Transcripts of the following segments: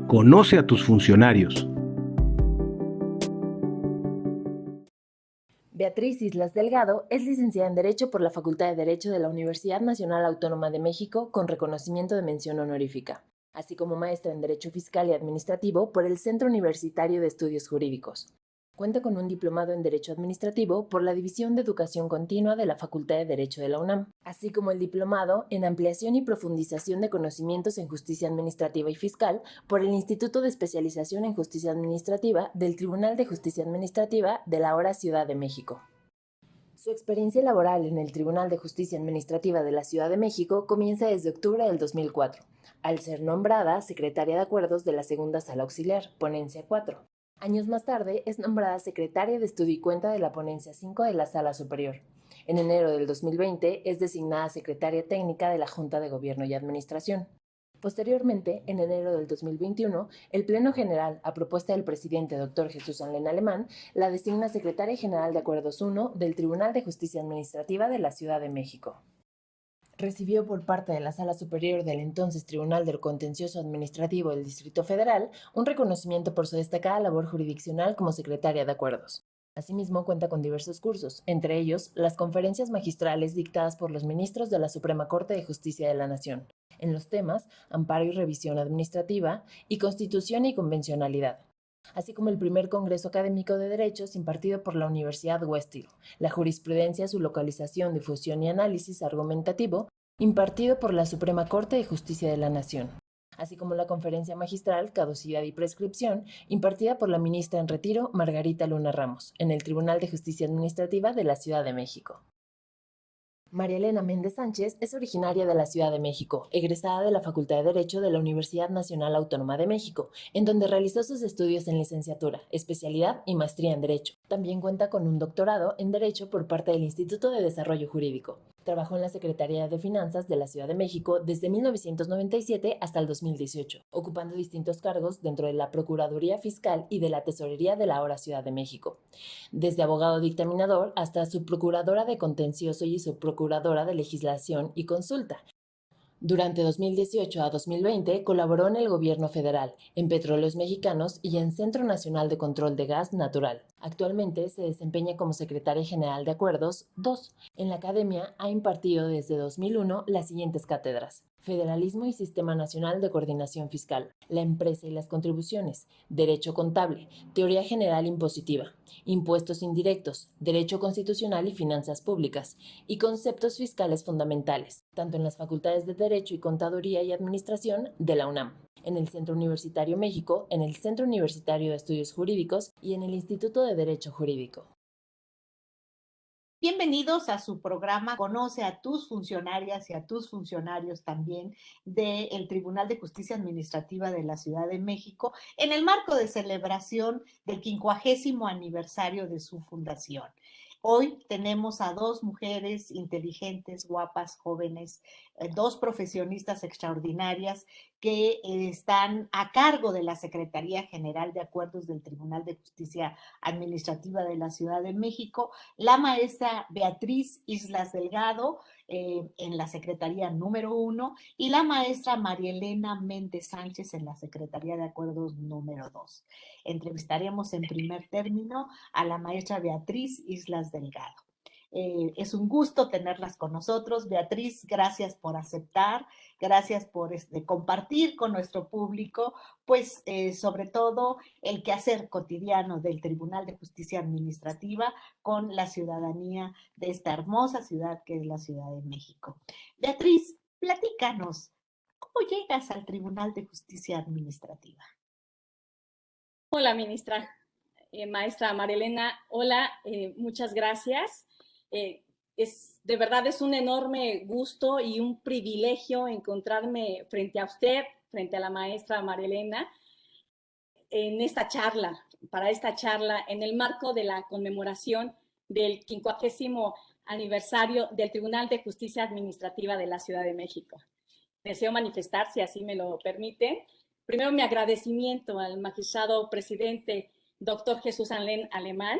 Conoce a tus funcionarios. Beatriz Islas Delgado es licenciada en Derecho por la Facultad de Derecho de la Universidad Nacional Autónoma de México con reconocimiento de mención honorífica, así como maestra en Derecho Fiscal y Administrativo por el Centro Universitario de Estudios Jurídicos. Cuenta con un diplomado en Derecho Administrativo por la División de Educación Continua de la Facultad de Derecho de la UNAM, así como el diplomado en Ampliación y Profundización de Conocimientos en Justicia Administrativa y Fiscal por el Instituto de Especialización en Justicia Administrativa del Tribunal de Justicia Administrativa de la ahora Ciudad de México. Su experiencia laboral en el Tribunal de Justicia Administrativa de la Ciudad de México comienza desde octubre del 2004, al ser nombrada secretaria de Acuerdos de la Segunda Sala Auxiliar, Ponencia 4. Años más tarde es nombrada secretaria de Estudio y Cuenta de la Ponencia 5 de la Sala Superior. En enero del 2020 es designada secretaria técnica de la Junta de Gobierno y Administración. Posteriormente, en enero del 2021, el Pleno General, a propuesta del presidente Dr. Jesús Anlén Alemán, la designa secretaria general de Acuerdos 1 del Tribunal de Justicia Administrativa de la Ciudad de México. Recibió por parte de la Sala Superior del entonces Tribunal del Contencioso Administrativo del Distrito Federal un reconocimiento por su destacada labor jurisdiccional como secretaria de Acuerdos. Asimismo, cuenta con diversos cursos, entre ellos las conferencias magistrales dictadas por los ministros de la Suprema Corte de Justicia de la Nación, en los temas Amparo y Revisión Administrativa y Constitución y Convencionalidad, así como el primer Congreso Académico de Derechos impartido por la Universidad West Hill, la jurisprudencia, su localización, difusión y análisis argumentativo, impartido por la Suprema Corte de Justicia de la Nación, así como la conferencia magistral Caducidad y Prescripción, impartida por la ministra en retiro Margarita Luna Ramos, en el Tribunal de Justicia Administrativa de la Ciudad de México. María Elena Méndez Sánchez es originaria de la Ciudad de México, egresada de la Facultad de Derecho de la Universidad Nacional Autónoma de México, en donde realizó sus estudios en licenciatura, especialidad y maestría en Derecho. También cuenta con un doctorado en Derecho por parte del Instituto de Desarrollo Jurídico. Trabajó en la Secretaría de Finanzas de la Ciudad de México desde 1997 hasta el 2018, ocupando distintos cargos dentro de la Procuraduría Fiscal y de la Tesorería de la ahora Ciudad de México, desde abogado dictaminador hasta subprocuradora de Contencioso y subprocuradora de Legislación y Consulta. Durante 2018 a 2020 colaboró en el Gobierno Federal, en Petróleos Mexicanos y en Centro Nacional de Control de Gas Natural. Actualmente se desempeña como secretaria general de Acuerdos 2. En la academia ha impartido desde 2001 las siguientes cátedras: Federalismo y Sistema Nacional de Coordinación Fiscal, La Empresa y las Contribuciones, Derecho Contable, Teoría General Impositiva, Impuestos Indirectos, Derecho Constitucional y Finanzas Públicas, y Conceptos Fiscales Fundamentales, tanto en las facultades de Derecho y Contaduría y Administración de la UNAM, en el Centro Universitario México, en el Centro Universitario de Estudios Jurídicos y en el Instituto de Derecho Jurídico. Bienvenidos a su programa Conoce a tus funcionarias y a tus funcionarios también del Tribunal de Justicia Administrativa de la Ciudad de México en el marco de celebración del 50º aniversario de su fundación. Hoy tenemos a dos mujeres inteligentes, guapas, jóvenes, dos profesionistas extraordinarias que están a cargo de la Secretaría General de Acuerdos del Tribunal de Justicia Administrativa de la Ciudad de México, la maestra Beatriz Islas Delgado en la Secretaría número 1 y la maestra María Elena Méndez Sánchez en la Secretaría de Acuerdos número 2. Entrevistaremos en primer término a la maestra Beatriz Islas Delgado. Es un gusto tenerlas con nosotros. Beatriz, gracias por aceptar, gracias por compartir con nuestro público, pues sobre todo el quehacer cotidiano del Tribunal de Justicia Administrativa con la ciudadanía de esta hermosa ciudad que es la Ciudad de México. Beatriz, platícanos, ¿cómo llegas al Tribunal de Justicia Administrativa? Hola, ministra, maestra María Elena, hola, muchas gracias. De verdad es un enorme gusto y un privilegio encontrarme frente a usted, frente a la maestra María Elena, en esta charla, en el marco de la conmemoración del 50º aniversario del Tribunal de Justicia Administrativa de la Ciudad de México. Deseo manifestar, si así me lo permite, primero mi agradecimiento al magistrado presidente Dr. Jesús Anlén Alemán,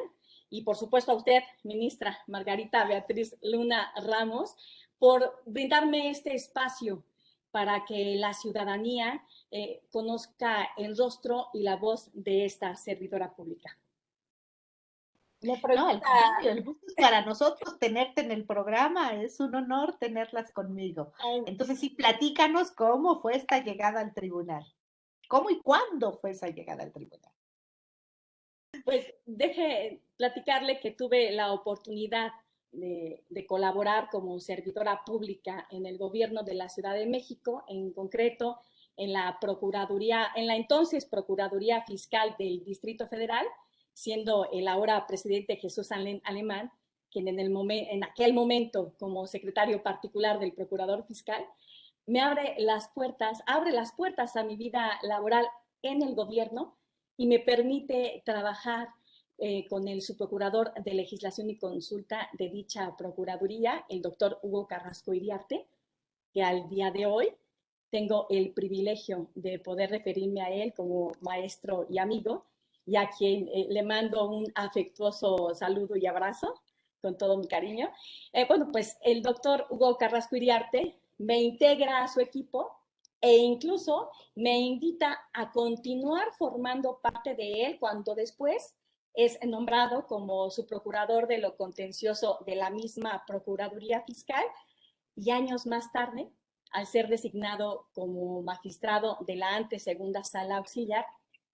y por supuesto a usted, ministra Margarita Beatriz Luna Ramos, por brindarme este espacio para que la ciudadanía conozca el rostro y la voz de esta servidora pública. Me No, al pregunta, contrario, el gusto es para nosotros tenerte en el programa, es un honor tenerlas conmigo. Entonces, sí, platícanos cómo fue esta llegada al tribunal. ¿Cómo y cuándo fue esa llegada al tribunal? pues deje platicarle que tuve la oportunidad de colaborar como servidora pública en el gobierno de la Ciudad de México, en concreto en la Procuraduría, en la entonces Procuraduría Fiscal del Distrito Federal, siendo el ahora presidente Jesús Alemán, quien en aquel momento como secretario particular del Procurador Fiscal, me abre las puertas a mi vida laboral en el gobierno y me permite trabajar con el subprocurador de Legislación y Consulta de dicha Procuraduría, el doctor Hugo Carrasco Iriarte, que al día de hoy tengo el privilegio de poder referirme a él como maestro y amigo, y a quien le mando un afectuoso saludo y abrazo con todo mi cariño. Bueno, pues el doctor Hugo Carrasco Iriarte me integra a su equipo e incluso me invita a continuar formando parte de él cuando después es nombrado como su procurador de lo contencioso de la misma Procuraduría Fiscal, y años más tarde, al ser designado como magistrado de la antes segunda sala auxiliar,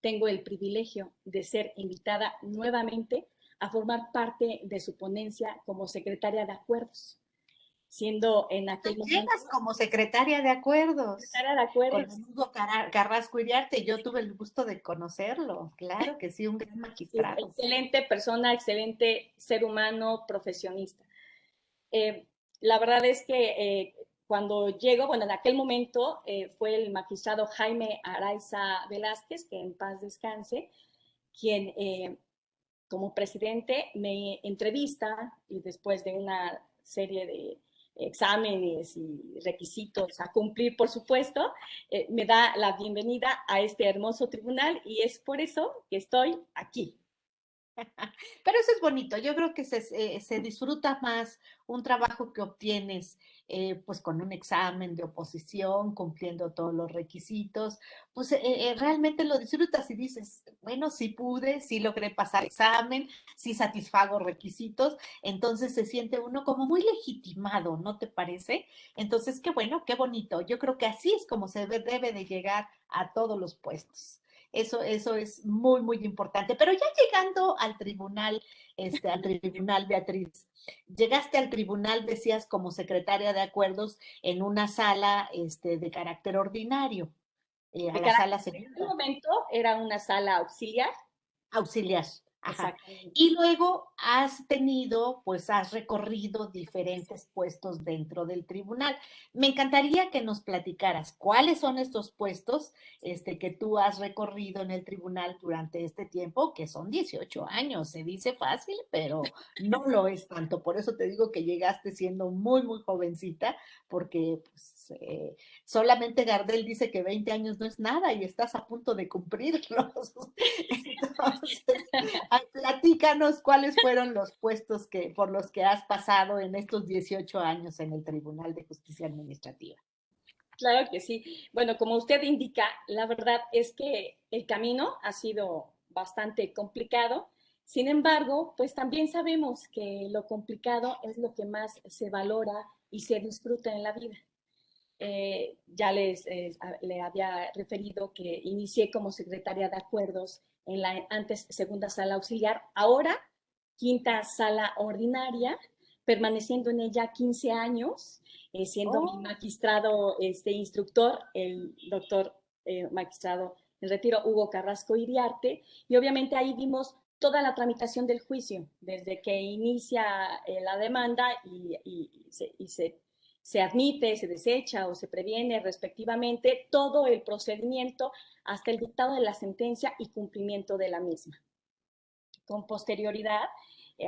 tengo el privilegio de ser invitada nuevamente a formar parte de su ponencia como secretaria de acuerdos, siendo en aquel momento Llegas como secretaria de acuerdos secretaria de con acuerdos. Hugo Carrasco Iriarte. Yo tuve el gusto de conocerlo. Claro que sí, un gran magistrado. Excelente persona, excelente ser humano, profesionista. La verdad es que cuando llego, bueno, en aquel momento fue el magistrado Jaime Araiza Velázquez, que en paz descanse, quien como presidente me entrevista y después de una serie de exámenes y requisitos a cumplir, por supuesto, me da la bienvenida a este hermoso tribunal y es por eso que estoy aquí. Pero eso es bonito, yo creo que se disfruta más un trabajo que obtienes pues con un examen de oposición, cumpliendo todos los requisitos, pues realmente lo disfrutas y dices, bueno, sí pude, sí logré pasar examen, sí satisfago requisitos, entonces se siente uno como muy legitimado, ¿no te parece? Entonces, qué bueno, qué bonito, yo creo que así es como se debe de llegar a todos los puestos. Eso es muy, muy importante. Pero ya llegando al tribunal, Beatriz, llegaste al tribunal, decías, como secretaria de acuerdos en una sala de carácter ordinario, a la sala En aquel segunda, momento era una sala auxiliar. auxiliar. Ajá. Exactamente. Y luego has recorrido diferentes puestos dentro del tribunal. Me encantaría que nos platicaras cuáles son estos puestos que tú has recorrido en el tribunal durante este tiempo, que son 18 años. Se dice fácil, pero no lo es tanto. Por eso te digo que llegaste siendo muy, muy jovencita, porque pues, solamente Gardel dice que 20 años no es nada y estás a punto de cumplirlos. Entonces, platícanos cuáles fueron los puestos por los que has pasado en estos 18 años en el Tribunal de Justicia Administrativa. Claro que sí. Bueno, como usted indica, la verdad es que el camino ha sido bastante complicado. Sin embargo, pues también sabemos que lo complicado es lo que más se valora y se disfruta en la vida. Ya le había referido que inicié como secretaria de acuerdos en la antes segunda sala auxiliar, ahora quinta sala ordinaria, permaneciendo en ella 15 años, siendo mi magistrado instructor, el doctor magistrado en retiro Hugo Carrasco Iriarte, y obviamente ahí vimos toda la tramitación del juicio, desde que inicia la demanda y se admite, se desecha o se previene respectivamente todo el procedimiento hasta el dictado de la sentencia y cumplimiento de la misma. Con posterioridad,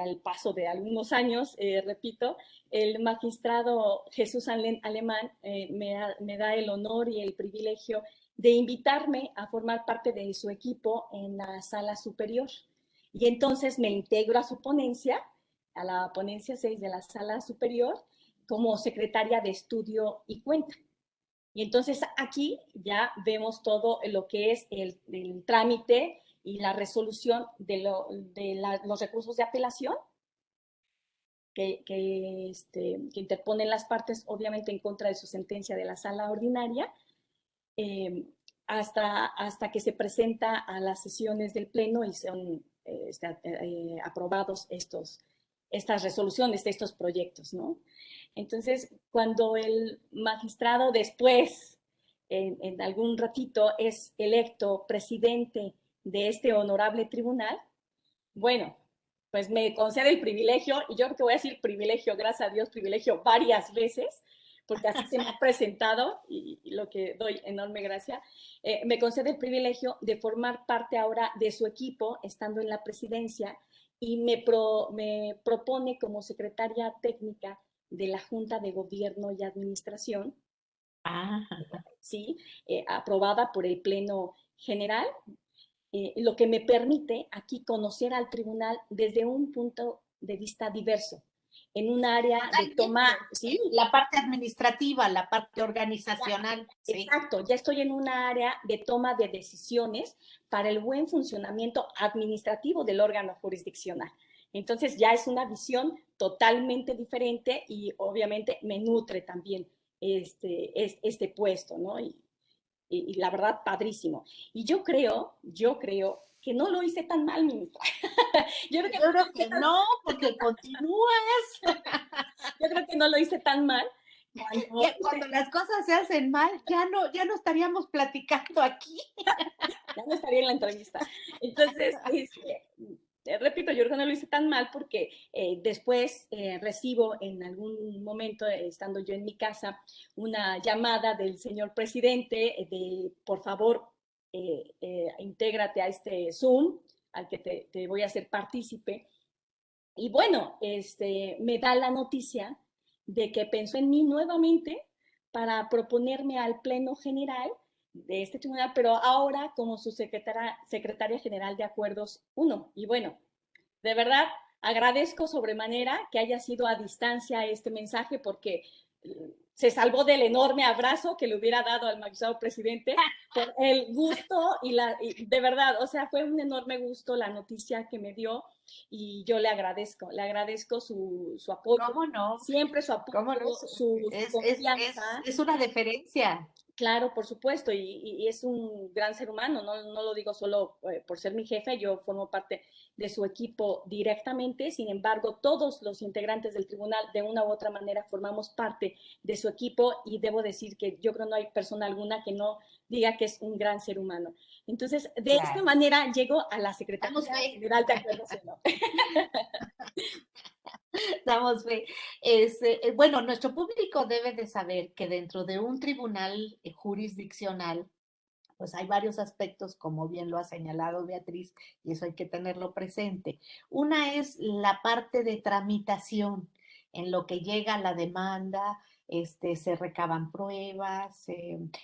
al paso de algunos años, repito, el magistrado Jesús Alemán me da el honor y el privilegio de invitarme a formar parte de su equipo en la sala superior. Y entonces me integro a su ponencia, a la ponencia 6 de la sala superior, como secretaria de estudio y cuenta. Y entonces aquí ya vemos todo lo que es el trámite y la resolución de los recursos de apelación que interponen las partes, obviamente en contra de su sentencia de la sala ordinaria, hasta que se presenta a las sesiones del Pleno y son aprobados estas resoluciones de estos proyectos, ¿no? Entonces, cuando el magistrado después, en algún ratito, es electo presidente de este honorable tribunal, bueno, pues me concede el privilegio, y yo creo que voy a decir privilegio, gracias a Dios, privilegio varias veces, porque así se me ha presentado y lo que doy enorme gracia, me concede el privilegio de formar parte ahora de su equipo, estando en la presidencia, y me propone como secretaria técnica de la Junta de Gobierno y Administración, ¿sí? Aprobada por el Pleno General, lo que me permite aquí conocer al tribunal desde un punto de vista diverso, en un área de toma, ¿sí? La parte administrativa, la parte organizacional. Exacto, ya estoy en un área de toma de decisiones para el buen funcionamiento administrativo del órgano jurisdiccional. Entonces ya es una visión totalmente diferente y obviamente me nutre también este puesto, ¿no? Y la verdad, padrísimo. Y yo creo que no lo hice tan mal, ministra. Yo creo que no, porque continúas. Yo creo que no lo hice tan mal. Cuando las cosas se hacen mal, ya no estaríamos platicando aquí. Ya no estaría en la entrevista. Entonces, repito, yo creo que no lo hice tan mal porque después recibo en algún momento, estando yo en mi casa, una llamada del señor presidente de, por favor, intégrate a este Zoom, al que te voy a hacer partícipe. Y bueno, me da la noticia de que pensó en mí nuevamente para proponerme al Pleno General de este tribunal, pero ahora como su secretaria general de Acuerdos 1. Y bueno, de verdad agradezco sobremanera que haya sido a distancia este mensaje porque se salvó del enorme abrazo que le hubiera dado al magistrado presidente por el gusto y de verdad, o sea, fue un enorme gusto la noticia que me dio y yo le agradezco su apoyo. ¿Cómo no? Siempre su apoyo, ¿Cómo no? su confianza. Es una deferencia. Claro, por supuesto, y es un gran ser humano, no lo digo solo por ser mi jefe, yo formo parte de su equipo directamente, sin embargo, todos los integrantes del tribunal de una u otra manera formamos parte de su equipo y debo decir que yo creo que no hay persona alguna que no diga que es un gran ser humano. Entonces, de esta manera llego a la Secretaría General de Acuerdos. Damos fe. Bueno, nuestro público debe de saber que dentro de un tribunal jurisdiccional, pues hay varios aspectos, como bien lo ha señalado Beatriz, y eso hay que tenerlo presente. Una es la parte de tramitación, en lo que llega la demanda, se recaban pruebas,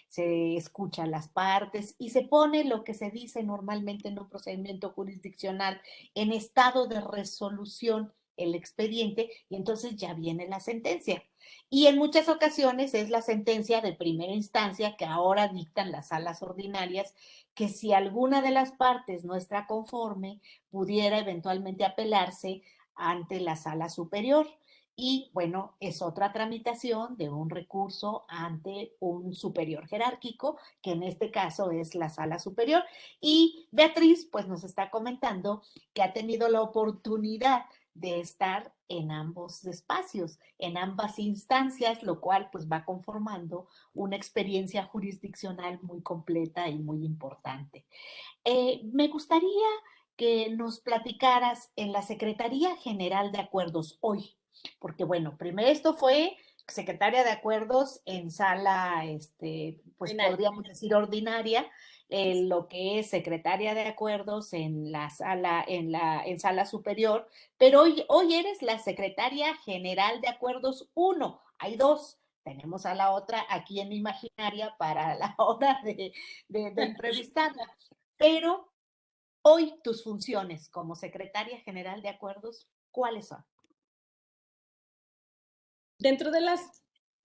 se escuchan las partes y se pone lo que se dice normalmente en un procedimiento jurisdiccional en estado de resolución el expediente y entonces ya viene la sentencia. Y en muchas ocasiones es la sentencia de primera instancia que ahora dictan las salas ordinarias, que si alguna de las partes no está conforme, pudiera eventualmente apelarse ante la sala superior. Y bueno, es otra tramitación de un recurso ante un superior jerárquico, que en este caso es la sala superior. Y Beatriz, pues nos está comentando que ha tenido la oportunidad de estar en ambos espacios, en ambas instancias, lo cual pues va conformando una experiencia jurisdiccional muy completa y muy importante. Me gustaría que nos platicaras en la Secretaría General de Acuerdos hoy, porque bueno, primero esto fue secretaria de Acuerdos en sala, pues podríamos decir ordinaria, lo que es secretaria de Acuerdos en la sala, en sala superior, pero hoy eres la Secretaria General de Acuerdos 1, hay dos. Tenemos a la otra aquí en mi imaginaria para la hora de entrevistarla. Pero hoy tus funciones como Secretaria General de Acuerdos, ¿cuáles son? Dentro de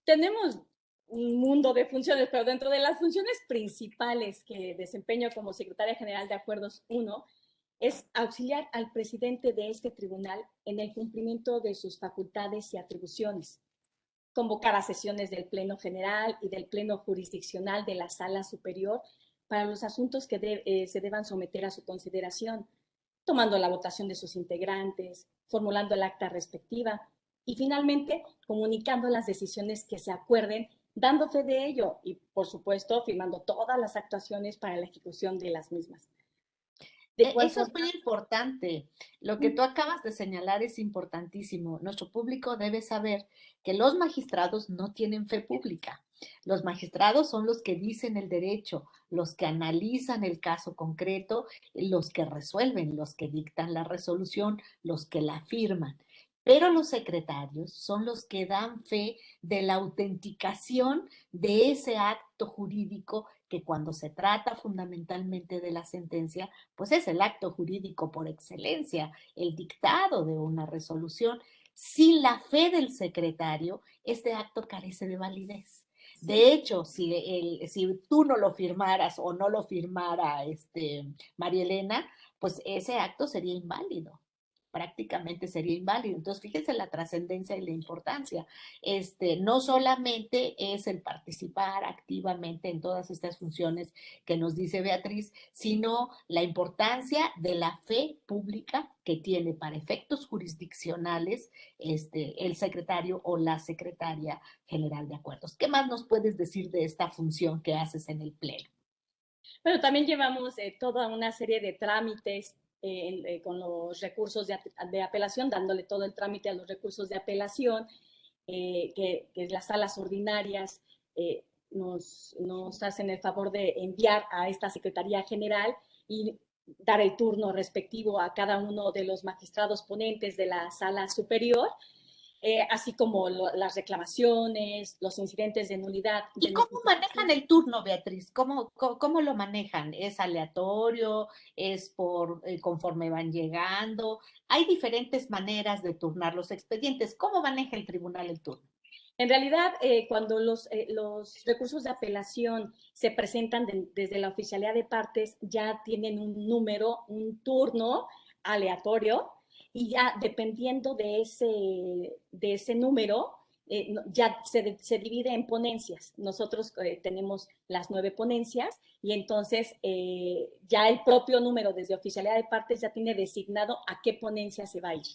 tenemos un mundo de funciones, pero dentro de las funciones principales que desempeño como secretaria general de Acuerdos 1, es auxiliar al presidente de este tribunal en el cumplimiento de sus facultades y atribuciones, convocar a sesiones del Pleno General y del Pleno Jurisdiccional de la Sala Superior para los asuntos que se deban someter a su consideración, tomando la votación de sus integrantes, formulando el acta respectiva y finalmente comunicando las decisiones que se acuerden, dando fe de ello y, por supuesto, firmando todas las actuaciones para la ejecución de las mismas. Eso es muy importante. Lo que tú acabas de señalar es importantísimo. Nuestro público debe saber que los magistrados no tienen fe pública. Los magistrados son los que dicen el derecho, los que analizan el caso concreto, los que resuelven, los que dictan la resolución, los que la firman. Pero los secretarios son los que dan fe de la autenticación de ese acto jurídico que cuando se trata fundamentalmente de la sentencia, pues es el acto jurídico por excelencia, el dictado de una resolución. Sin la fe del secretario, este acto carece de validez. De hecho, si tú no lo firmaras o no lo firmara María Elena, pues ese acto sería inválido, prácticamente sería inválido. Entonces, fíjense la trascendencia y la importancia. No solamente es el participar activamente en todas estas funciones que nos dice Beatriz, sino la importancia de la fe pública que tiene para efectos jurisdiccionales el secretario o la secretaria general de acuerdos. ¿Qué más nos puedes decir de esta función que haces en el Pleno? Bueno, también llevamos toda una serie de trámites con los recursos de apelación, dándole todo el trámite a los recursos de apelación, que las salas ordinarias nos hacen el favor de enviar a esta Secretaría General y dar el turno respectivo a cada uno de los magistrados ponentes de la sala superior, así como las reclamaciones, los incidentes de nulidad. ¿Y cómo manejan el turno, Beatriz? ¿Cómo lo manejan? ¿Es aleatorio? ¿Es conforme van llegando? Hay diferentes maneras de turnar los expedientes. ¿Cómo maneja el tribunal el turno? En realidad, cuando los recursos de apelación se presentan desde la oficialidad de partes, ya tienen un número, un turno aleatorio, y ya dependiendo de ese número, ya se divide en ponencias. Nosotros tenemos las 9 ponencias y entonces ya el propio número desde oficialidad de partes ya tiene designado a qué ponencia se va a ir.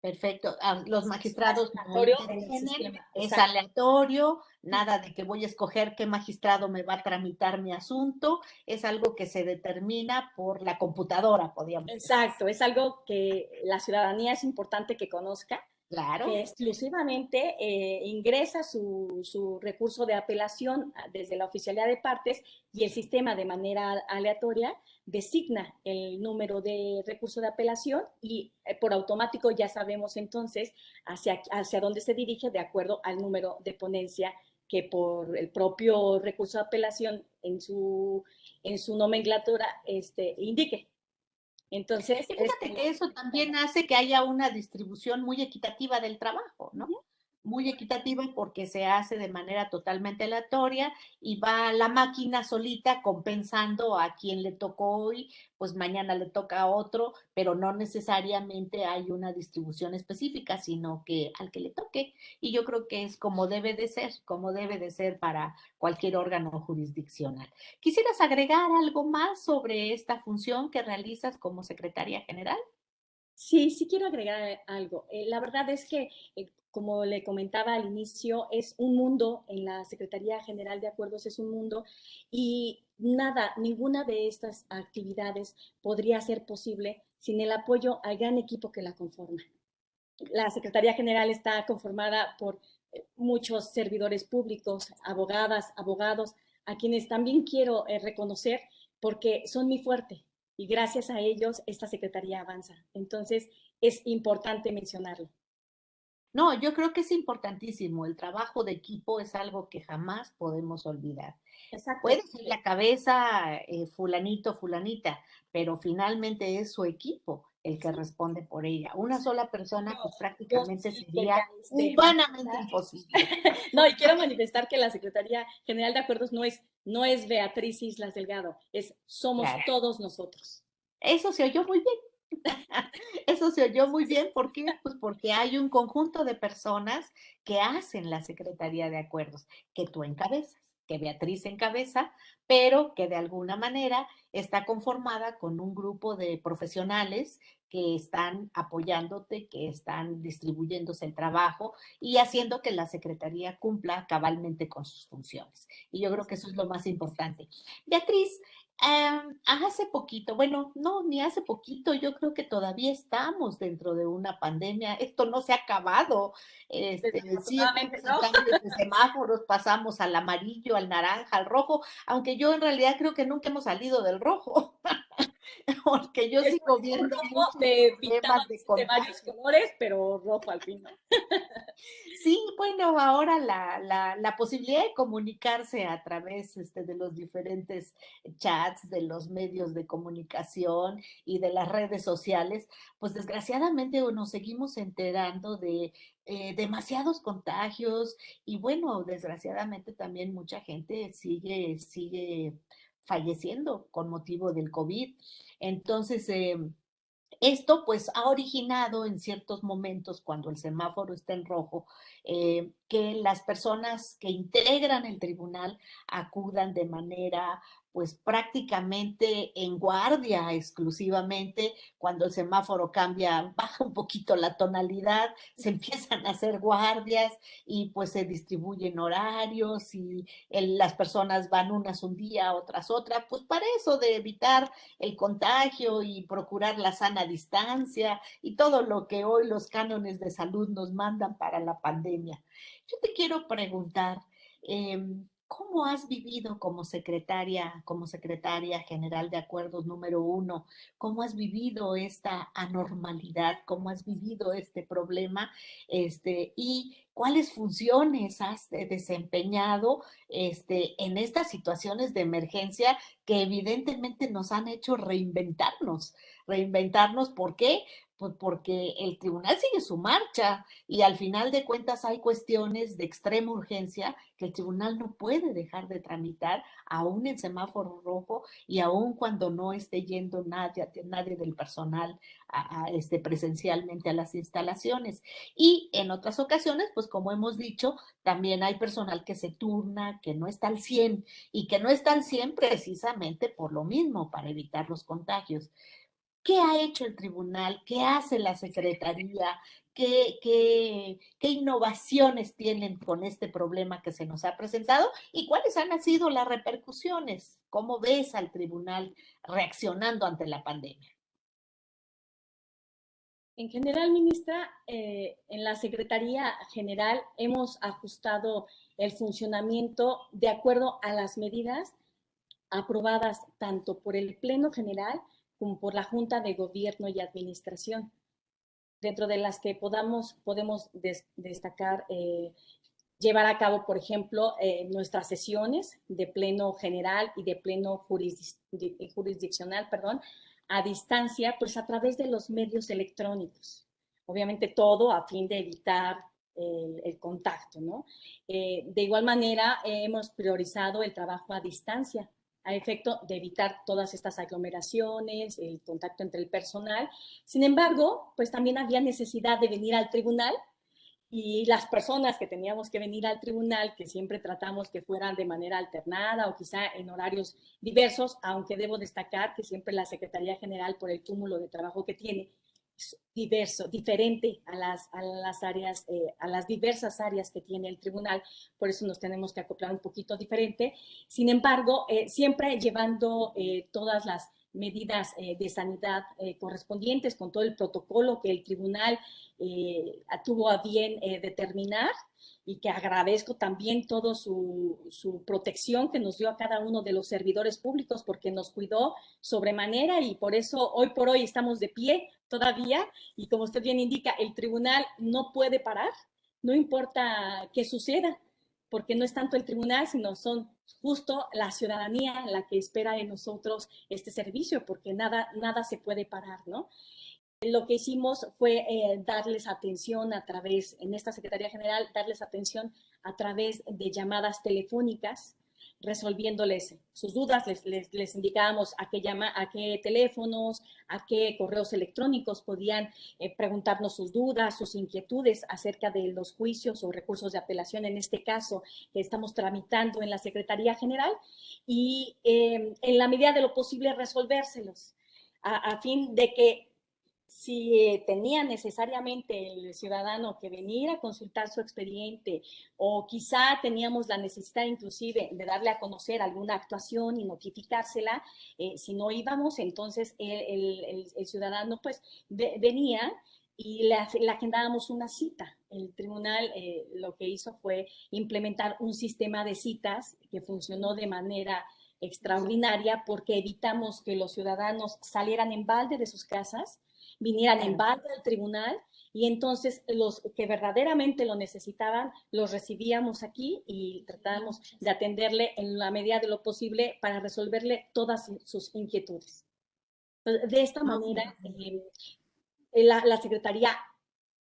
Perfecto. Los magistrados no intervienen, es Exacto. aleatorio, nada de que voy a escoger qué magistrado me va a tramitar mi asunto, es algo que se determina por la computadora, podríamos decir. Exacto, es algo que la ciudadanía es importante que conozca, Claro. que exclusivamente ingresa su recurso de apelación desde la oficialidad de partes y el sistema de manera aleatoria designa el número de recurso de apelación y por automático ya sabemos entonces hacia dónde se dirige de acuerdo al número de ponencia que por el propio recurso de apelación en su nomenclatura indique. Entonces, y fíjate que eso también hace que haya una distribución muy equitativa del trabajo, ¿no? Muy equitativa porque se hace de manera totalmente aleatoria y va la máquina solita compensando a quien le tocó hoy, pues mañana le toca a otro, pero no necesariamente hay una distribución específica, sino que al que le toque. Y yo creo que es como debe de ser para cualquier órgano jurisdiccional. ¿Quisieras agregar algo más sobre esta función que realizas como secretaria general? Sí quiero agregar algo. La verdad es que, como le comentaba al inicio, es un mundo, en la Secretaría General de Acuerdos es un mundo y ninguna de estas actividades podría ser posible sin el apoyo al gran equipo que la conforma. La Secretaría General está conformada por muchos servidores públicos, abogadas, abogados, a quienes también quiero reconocer porque son mi fuerte y gracias a ellos esta secretaría avanza. Entonces, es importante mencionarlo. No, yo creo que es importantísimo. El trabajo de equipo es algo que jamás podemos olvidar. Exacto. Puede ser la cabeza fulanito, fulanita, pero finalmente es su equipo el que responde por ella. Una sola persona, pues Yo prácticamente sí sería quería humanamente imposible. no, y quiero manifestar que la Secretaría General de Acuerdos no es Beatriz Islas Delgado, somos Claro. todos nosotros. Eso se oyó muy bien. Eso se oyó muy bien. ¿Por qué? Pues porque hay un conjunto de personas que hacen la Secretaría de Acuerdos, que tú encabezas, que Beatriz encabeza, pero que de alguna manera está conformada con un grupo de profesionales que están apoyándote, que están distribuyéndose el trabajo y haciendo que la Secretaría cumpla cabalmente con sus funciones. Y yo creo que eso es lo más importante. Beatriz, hace poquito, bueno, no, ni hace poquito, yo creo que todavía estamos dentro de una pandemia, esto no se ha acabado, sí Desafortunadamente, estamos en ¿no? cambios de semáforos, pasamos al amarillo, al naranja, al rojo, aunque yo en realidad creo que nunca hemos salido del rojo, porque yo Es sigo un viendo rojo muchos de problemas de de varios contagio. colores, pero rojo al fin. Sí, bueno, ahora la posibilidad de comunicarse a través de los diferentes chats, de los medios de comunicación y de las redes sociales, pues desgraciadamente nos seguimos enterando de demasiados contagios y bueno, desgraciadamente también mucha gente sigue falleciendo con motivo del COVID. Entonces, esto pues ha originado en ciertos momentos, cuando el semáforo está en rojo, que las personas que integran el tribunal acudan de manera pues prácticamente en guardia exclusivamente. Cuando el semáforo cambia, baja un poquito la tonalidad, se empiezan a hacer guardias y pues se distribuyen horarios y las personas van unas un día, otras otra, pues para eso de evitar el contagio y procurar la sana distancia y todo lo que hoy los cánones de salud nos mandan para la pandemia. Yo te quiero preguntar, ¿cómo has vivido como secretaria general de acuerdos número 1? ¿Cómo has vivido esta anormalidad? ¿Cómo has vivido este problema? Y cuáles funciones has desempeñado en estas situaciones de emergencia que evidentemente nos han hecho reinventarnos. Reinventarnos, ¿por qué? Pues porque el tribunal sigue su marcha y al final de cuentas hay cuestiones de extrema urgencia que el tribunal no puede dejar de tramitar aún en semáforo rojo y aún cuando no esté yendo nadie del personal presencialmente a las instalaciones. Y en otras ocasiones, pues como hemos dicho, también hay personal que se turna, que no está al 100 y que no está al 100 precisamente por lo mismo, para evitar los contagios. ¿Qué ha hecho el tribunal? ¿Qué hace la secretaría? ¿Qué innovaciones tienen con este problema que se nos ha presentado? ¿Y cuáles han sido las repercusiones? ¿Cómo ves al tribunal reaccionando ante la pandemia? En general, ministra, en la Secretaría General hemos ajustado el funcionamiento de acuerdo a las medidas aprobadas tanto por el Pleno General como por la Junta de Gobierno y Administración, dentro de las que podemos destacar, llevar a cabo, por ejemplo, nuestras sesiones de Pleno General y de Pleno Jurisdiccional, perdón, a distancia, pues a través de los medios electrónicos. Obviamente todo a fin de evitar el contacto, ¿no? De igual manera, hemos priorizado el trabajo a distancia a efecto de evitar todas estas aglomeraciones, el contacto entre el personal. Sin embargo, pues también había necesidad de venir al tribunal y las personas que teníamos que venir al tribunal, que siempre tratamos que fueran de manera alternada o quizá en horarios diversos, aunque debo destacar que siempre la Secretaría General, por el cúmulo de trabajo que tiene, es diverso, diferente a las áreas, a las diversas áreas que tiene el tribunal, por eso nos tenemos que acoplar un poquito diferente. Sin embargo, siempre llevando todas las medidas de sanidad correspondientes, con todo el protocolo que el tribunal tuvo a bien determinar, y que agradezco también toda su protección que nos dio a cada uno de los servidores públicos, porque nos cuidó sobremanera y por eso hoy por hoy estamos de pie todavía. Y como usted bien indica, el tribunal no puede parar, no importa qué suceda, porque no es tanto el tribunal, sino son justo la ciudadanía la que espera de nosotros este servicio, porque nada se puede parar, ¿no? Lo que hicimos fue darles atención a través, en esta Secretaría General, darles atención a través de llamadas telefónicas, resolviéndoles sus dudas, les indicábamos a qué teléfonos, a qué correos electrónicos podían preguntarnos sus dudas, sus inquietudes acerca de los juicios o recursos de apelación, en este caso, que estamos tramitando en la Secretaría General, y en la medida de lo posible resolvérselos, a fin de que si tenía necesariamente el ciudadano que venir a consultar su expediente, o quizá teníamos la necesidad inclusive de darle a conocer alguna actuación y notificársela, si no íbamos, entonces el ciudadano pues venía y le agendábamos una cita. El tribunal lo que hizo fue implementar un sistema de citas que funcionó de manera extraordinaria, porque evitamos que los ciudadanos salieran en balde de sus casas, vinieran en balde al tribunal, y entonces los que verdaderamente lo necesitaban los recibíamos aquí y tratábamos de atenderle en la medida de lo posible para resolverle todas sus inquietudes. De esta manera, la Secretaría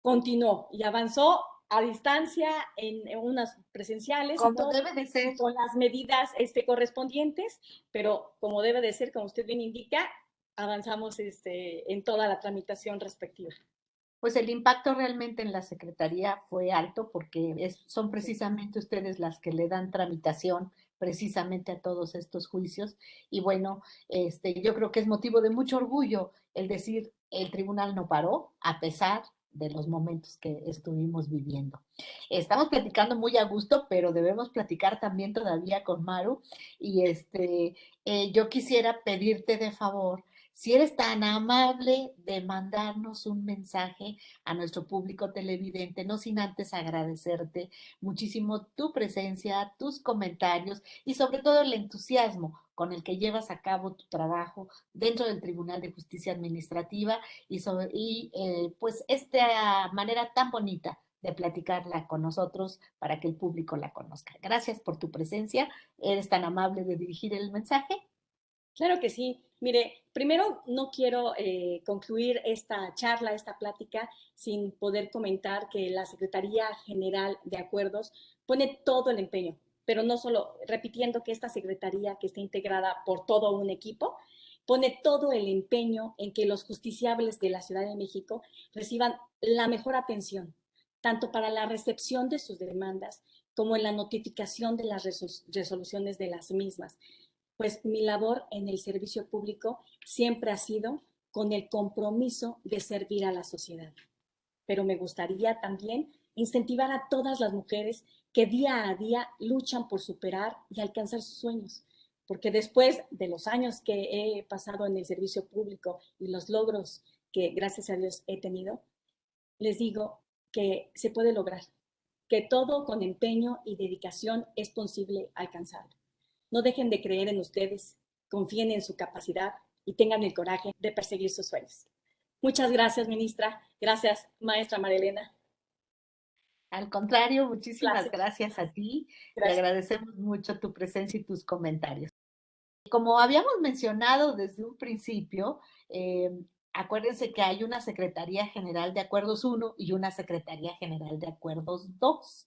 continuó y avanzó a distancia en unas presenciales como y todo, debe de ser, con las medidas correspondientes, pero como debe de ser, como usted bien indica, avanzamos en toda la tramitación respectiva. pues el impacto realmente en la Secretaría fue alto porque son precisamente ustedes las que le dan tramitación precisamente a todos estos juicios. Y bueno, yo creo que es motivo de mucho orgullo el decir el tribunal no paró a pesar de los momentos que estuvimos viviendo. Estamos platicando muy a gusto, pero debemos platicar también todavía con Maru. Y yo quisiera pedirte de favor, si eres tan amable de mandarnos un mensaje a nuestro público televidente, no sin antes agradecerte muchísimo tu presencia, tus comentarios y sobre todo el entusiasmo con el que llevas a cabo tu trabajo dentro del Tribunal de Justicia Administrativa pues esta manera tan bonita de platicarla con nosotros para que el público la conozca. Gracias por tu presencia. ¿Eres tan amable de dirigir el mensaje? Claro que sí. Mire, primero no quiero concluir esta charla, esta plática, sin poder comentar que la Secretaría General de Acuerdos pone todo el empeño, pero no solo, repitiendo que esta secretaría, que está integrada por todo un equipo, pone todo el empeño en que los justiciables de la Ciudad de México reciban la mejor atención, tanto para la recepción de sus demandas como en la notificación de las resoluciones de las mismas. Pues mi labor en el servicio público siempre ha sido con el compromiso de servir a la sociedad. Pero me gustaría también incentivar a todas las mujeres que día a día luchan por superar y alcanzar sus sueños, porque después de los años que he pasado en el servicio público y los logros que gracias a Dios he tenido, les digo que se puede lograr, que todo con empeño y dedicación es posible alcanzarlo. No dejen de creer en ustedes, confíen en su capacidad y tengan el coraje de perseguir sus sueños. Muchas gracias, ministra. Gracias, maestra Marilena. Al contrario, muchísimas gracias a ti. Te Gracias. agradecemos mucho tu presencia y tus comentarios. Como habíamos mencionado desde un principio, acuérdense que hay una Secretaría General de Acuerdos 1 y una Secretaría General de Acuerdos 2.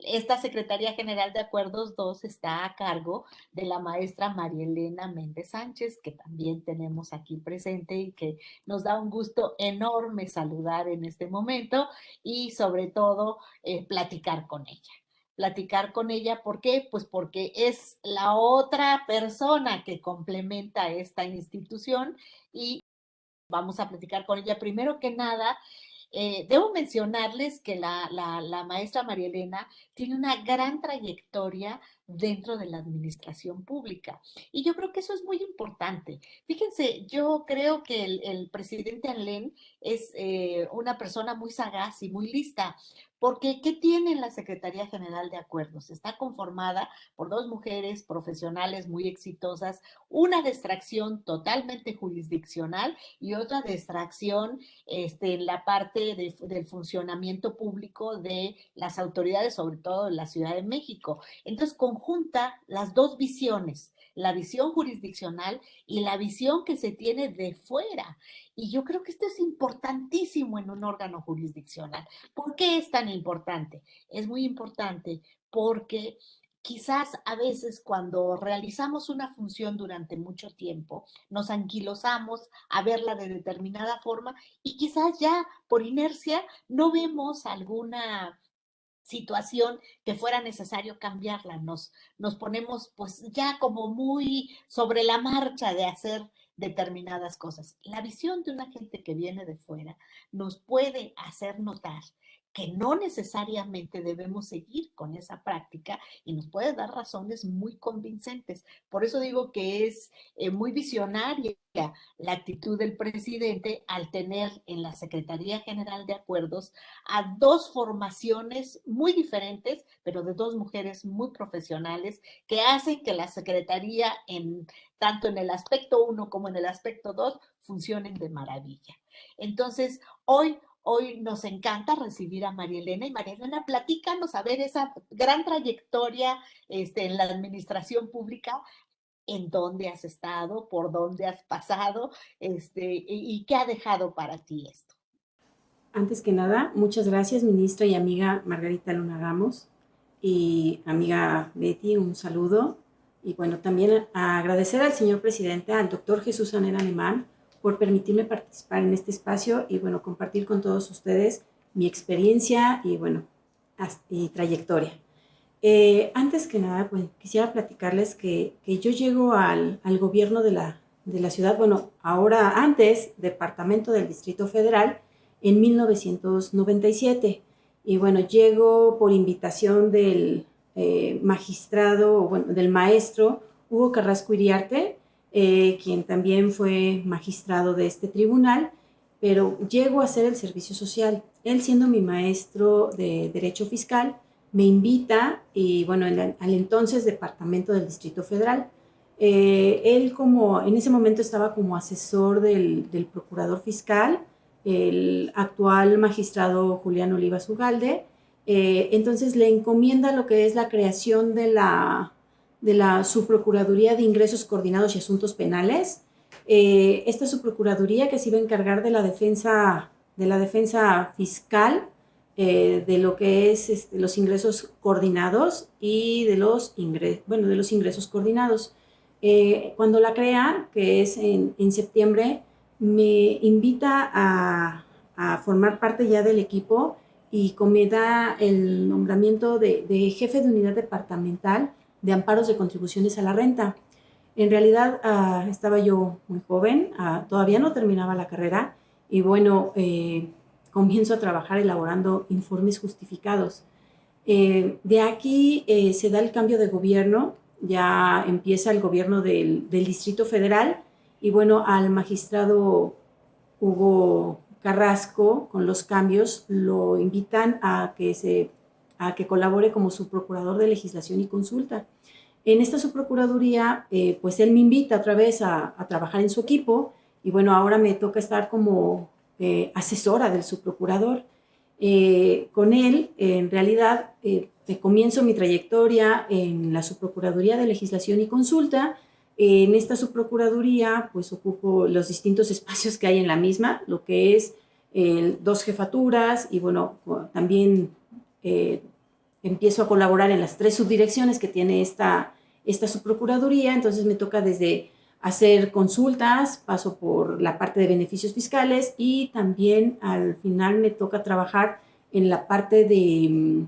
Esta Secretaría General de Acuerdos 2 está a cargo de la maestra María Elena Méndez Sánchez, que también tenemos aquí presente y que nos da un gusto enorme saludar en este momento y sobre todo platicar con ella. Platicar con ella, ¿por qué? Pues porque es la otra persona que complementa esta institución y vamos a platicar con ella. Primero que nada, debo mencionarles que la maestra María Elena tiene una gran trayectoria dentro de la administración pública. Y yo creo que eso es muy importante. Fíjense, yo creo que el presidente Alén es una persona muy sagaz y muy lista, Porque, ¿qué tiene la Secretaría General de Acuerdos? Está conformada por 2 mujeres profesionales muy exitosas, una de extracción totalmente jurisdiccional y otra de extracción en la parte del funcionamiento público de las autoridades, sobre todo en la Ciudad de México. Entonces, conjunta las 2 visiones, la visión jurisdiccional y la visión que se tiene de fuera. Y yo creo que esto es importantísimo en un órgano jurisdiccional. ¿Por qué es tan importante? Es muy importante porque quizás a veces cuando realizamos una función durante mucho tiempo, nos anquilosamos a verla de determinada forma y quizás ya por inercia no vemos alguna situación que fuera necesario cambiarla. Nos ponemos pues ya como muy sobre la marcha de hacer determinadas cosas. La visión de una gente que viene de fuera nos puede hacer notar que no necesariamente debemos seguir con esa práctica y nos puede dar razones muy convincentes. Por eso digo que es muy visionaria la actitud del presidente al tener en la Secretaría General de Acuerdos a 2 formaciones muy diferentes, pero de 2 mujeres muy profesionales que hacen que la Secretaría, tanto en el aspecto 1 como en el aspecto 2, funcionen de maravilla. Entonces, hoy nos encanta recibir a María Elena. Y María Elena, platícanos a ver esa gran trayectoria en la administración pública, en dónde has estado, por dónde has pasado, y qué ha dejado para ti esto. Antes que nada, muchas gracias, ministra y amiga Margarita Luna Ramos, y amiga Betty, un saludo. Y bueno, también agradecer al señor presidente, al doctor Jesús Anel Alemán, por permitirme participar en este espacio y bueno, compartir con todos ustedes mi experiencia y bueno, y trayectoria. Antes que nada, pues quisiera platicarles que yo llego al gobierno de la ciudad, bueno, ahora antes, departamento del Distrito Federal, en 1997. Y bueno, llego por invitación del magistrado, bueno, del maestro Hugo Carrasco Iriarte, quien también fue magistrado de este tribunal, pero llego a hacer el servicio social. Él, siendo mi maestro de Derecho Fiscal, me invita y bueno, al entonces Departamento del Distrito Federal. Él como en ese momento estaba como asesor del Procurador Fiscal, el actual magistrado Julián Olivas Ugalde. Entonces le encomienda lo que es la creación de la Subprocuraduría de Ingresos Coordinados y Asuntos Penales. Esta Subprocuraduría que se iba a encargar de la defensa fiscal, de lo que es los ingresos coordinados y de los ingresos coordinados. Cuando la crea, que es en septiembre, me invita a formar parte ya del equipo y me da el nombramiento de jefe de unidad departamental de amparos de contribuciones a la renta. En realidad estaba yo muy joven, todavía no terminaba la carrera y bueno, comienzo a trabajar elaborando informes justificados. De aquí se da el cambio de gobierno, ya empieza el gobierno del Distrito Federal y bueno, al magistrado Hugo Carrasco, con los cambios, lo invitan a que colabore como subprocurador de legislación y consulta. En esta subprocuraduría, pues él me invita otra vez a trabajar en su equipo y bueno, ahora me toca estar como asesora del subprocurador. Con él, en realidad, comienzo mi trayectoria en la Subprocuraduría de Legislación y Consulta. En esta subprocuraduría, pues ocupo los distintos espacios que hay en la misma, lo que es 2 jefaturas y bueno, también empiezo a colaborar en las 3 subdirecciones que tiene esta subprocuraduría. Entonces me toca desde hacer consultas, paso por la parte de beneficios fiscales y también al final me toca trabajar en la parte de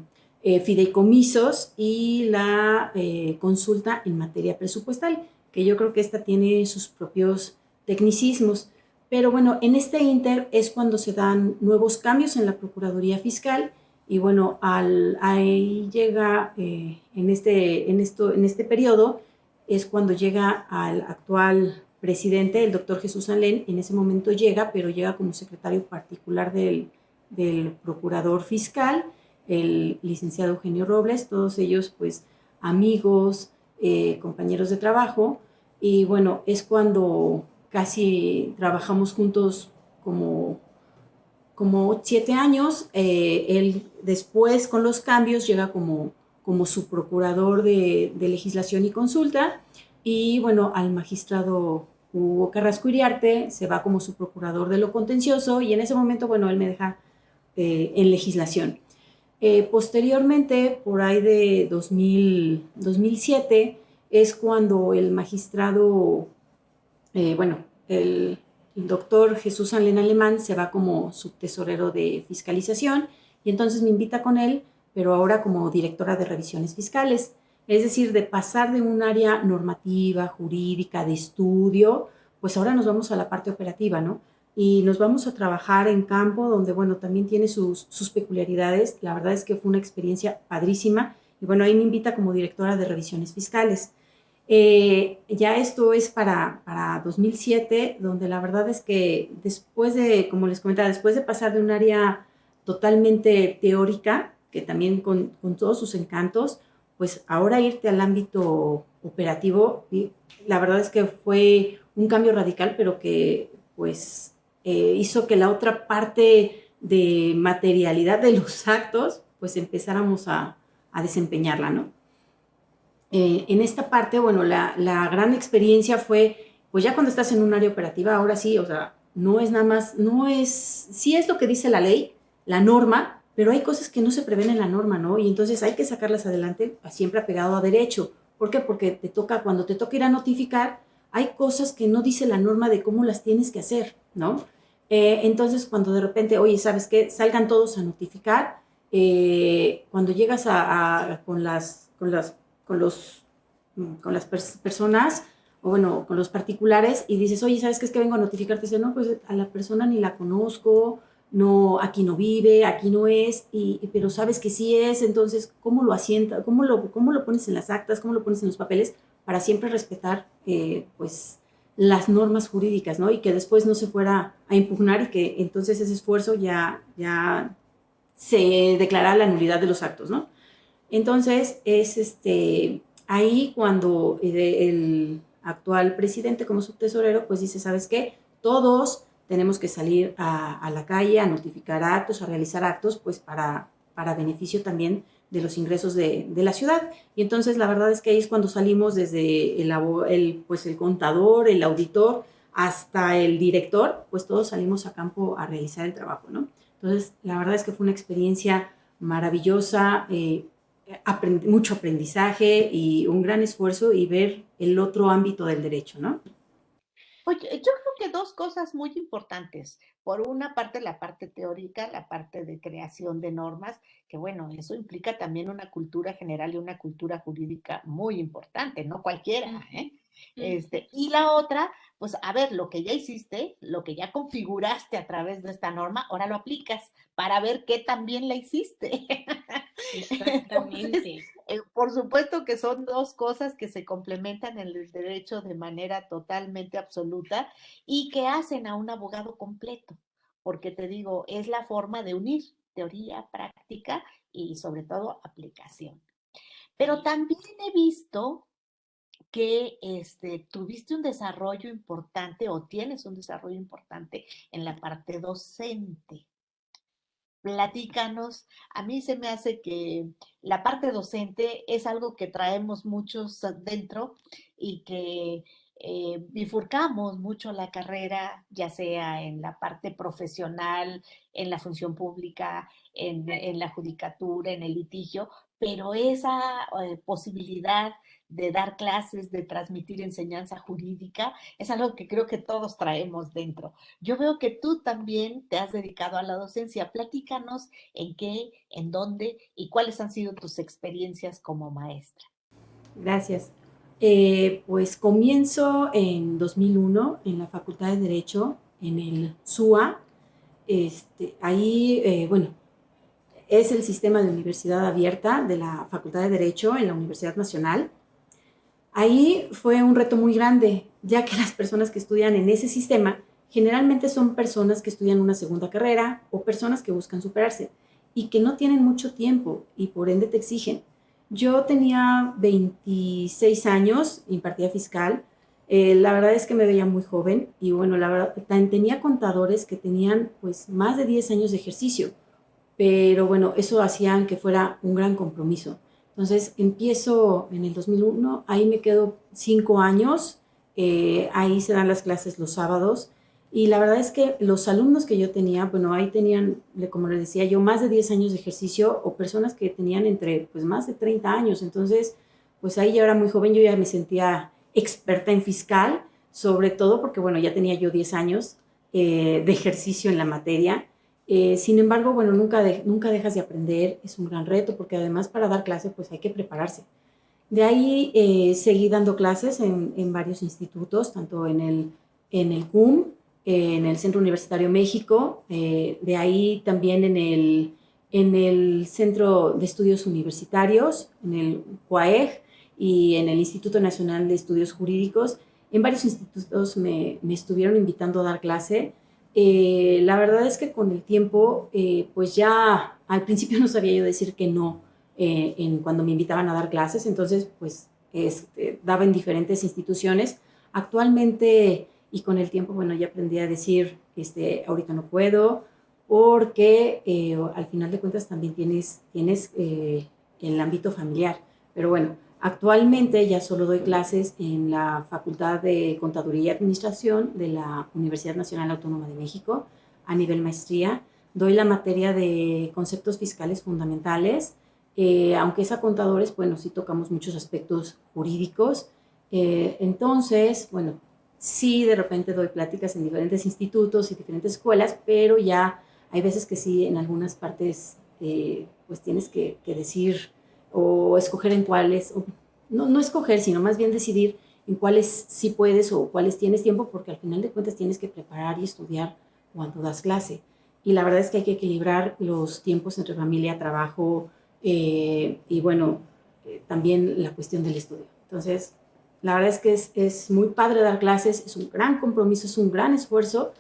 fideicomisos y la consulta en materia presupuestal, que yo creo que esta tiene sus propios tecnicismos. Pero bueno, en este ínter es cuando se dan nuevos cambios en la Procuraduría Fiscal y bueno, ahí llega, en este periodo, es cuando llega al actual presidente, el doctor Jesús Anel. En ese momento llega, pero llega como secretario particular del procurador fiscal el licenciado Eugenio Robles, todos ellos pues amigos, compañeros de trabajo, y bueno, es cuando casi trabajamos juntos como 7 años. Él después con los cambios llega como su procurador de legislación y consulta, y bueno, al magistrado Hugo Carrasco Iriarte se va como su procurador de lo contencioso, y en ese momento, bueno, él me deja en legislación. Posteriormente, por ahí de 2007, es cuando el magistrado, el doctor Jesús Sanlén Alemán se va como subtesorero de fiscalización, y entonces me invita con él, pero ahora como directora de revisiones fiscales. Es decir, de pasar de un área normativa, jurídica, de estudio, pues ahora nos vamos a la parte operativa, ¿no? Y nos vamos a trabajar en campo, donde, bueno, también tiene sus peculiaridades. La verdad es que fue una experiencia padrísima, y bueno, ahí me invita como directora de revisiones fiscales. Ya esto es para 2007, donde la verdad es que después de, como les comentaba, después de pasar de un área totalmente teórica, que también con todos sus encantos, pues ahora irte al ámbito operativo, y la verdad es que fue un cambio radical, pero que pues hizo que la otra parte de materialidad de los actos, pues empezáramos a desempeñarla, ¿no? En esta parte, bueno, la gran experiencia fue, pues ya cuando estás en un área operativa, ahora sí, o sea, no es nada más, sí es lo que dice la ley, la norma, pero hay cosas que no se prevén en la norma, ¿no? Y entonces hay que sacarlas adelante siempre apegado a derecho. ¿Por qué? Porque cuando te toca ir a notificar, hay cosas que no dice la norma de cómo las tienes que hacer, ¿no? Entonces, cuando de repente, oye, ¿sabes qué? Salgan todos a notificar. Cuando llegas con las personas, o bueno, con los particulares, y dices, oye, ¿sabes qué? Es que vengo a notificarte. Dice, no, pues a la persona ni la conozco, no, aquí no vive, aquí no es, pero sabes que sí es. Entonces, ¿cómo lo asienta? ¿Cómo lo pones en las actas? ¿Cómo lo pones en los papeles? Para siempre respetar, pues, las normas jurídicas, ¿no? Y que después no se fuera a impugnar, y que entonces ese esfuerzo ya se declara la nulidad de los actos, ¿no? Entonces, es ahí cuando el actual presidente como subtesorero, pues dice, ¿sabes qué? Todos tenemos que salir a la calle a notificar actos, a realizar actos, pues para beneficio también de los ingresos de la ciudad. Y entonces la verdad es que ahí es cuando salimos desde el contador, el auditor, hasta el director, pues todos salimos a campo a realizar el trabajo, ¿no? Entonces, la verdad es que fue una experiencia maravillosa, mucho aprendizaje y un gran esfuerzo, y ver el otro ámbito del derecho, ¿no? Oye, yo creo que dos cosas muy importantes. Por una parte, la parte teórica, la parte de creación de normas, que bueno, eso implica también una cultura general y una cultura jurídica muy importante, no cualquiera, ¿eh? Y la otra, pues a ver, lo que ya hiciste, lo que ya configuraste a través de esta norma, ahora lo aplicas para ver qué también la hiciste. Exactamente. Por supuesto que son dos cosas que se complementan en el derecho de manera totalmente absoluta y que hacen a un abogado completo, porque te digo, es la forma de unir teoría, práctica y sobre todo aplicación. Pero también he visto que tuviste un desarrollo importante o tienes un desarrollo importante en la parte docente. Platícanos, a mí se me hace que la parte docente es algo que traemos muchos dentro y que bifurcamos mucho la carrera, ya sea en la parte profesional, en la función pública, en la judicatura, en el litigio, pero esa posibilidad de dar clases, de transmitir enseñanza jurídica, es algo que creo que todos traemos dentro. Yo veo que tú también te has dedicado a la docencia. Platícanos en qué, en dónde y cuáles han sido tus experiencias como maestra. Gracias. Pues comienzo en 2001 en la Facultad de Derecho, en el SUA. Ahí, bueno, es el sistema de universidad abierta de la Facultad de Derecho en la Universidad Nacional. Ahí fue un reto muy grande, ya que las personas que estudian en ese sistema generalmente son personas que estudian una segunda carrera o personas que buscan superarse. y que no tienen mucho tiempo y por ende te exigen. Yo tenía 26 años, impartía fiscal. La verdad es que me veía muy joven y bueno, la verdad, tenía contadores que tenían pues más de 10 años de ejercicio, pero bueno, eso hacía que fuera un gran compromiso. Entonces empiezo en el 2001, ahí me quedo 5 años, ahí se dan las clases los sábados y la verdad es que los alumnos que yo tenía, bueno, ahí tenían, como les decía yo, más de 10 años de ejercicio o personas que tenían entre pues más de 30 años. Entonces, pues ahí ya era muy joven, yo ya me sentía experta en fiscal, sobre todo porque, bueno, ya tenía yo 10 años de ejercicio en la materia. Sin embargo, bueno, nunca dejas de aprender, es un gran reto porque además para dar clase pues hay que prepararse. De ahí seguí dando clases en varios institutos, tanto en el CUM, en el Centro Universitario México, de ahí también en el Centro de Estudios Universitarios, en el CUAEG y en el Instituto Nacional de Estudios Jurídicos. En varios institutos me estuvieron invitando a dar clase. La verdad es que con el tiempo, pues ya al principio no sabía yo decir que no cuando me invitaban a dar clases, entonces pues daba en diferentes instituciones. Actualmente y con el tiempo, bueno, ya aprendí a decir, ahorita no puedo, porque al final de cuentas también tienes el ámbito familiar. Pero bueno, actualmente ya solo doy clases en la Facultad de Contaduría y Administración de la Universidad Nacional Autónoma de México a nivel maestría. Doy la materia de conceptos fiscales fundamentales, aunque es a contadores, bueno, sí tocamos muchos aspectos jurídicos. Entonces, bueno, sí de repente doy pláticas en diferentes institutos y diferentes escuelas, pero ya hay veces que sí, en algunas partes, pues tienes que decir o escoger en cuáles, no escoger, sino más bien decidir en cuáles sí puedes o cuáles tienes tiempo, porque al final de cuentas tienes que preparar y estudiar cuando das clase. Y la verdad es que hay que equilibrar los tiempos entre familia, trabajo y bueno, también la cuestión del estudio. Entonces, la verdad es que es muy padre dar clases, es un gran compromiso, es un gran esfuerzo,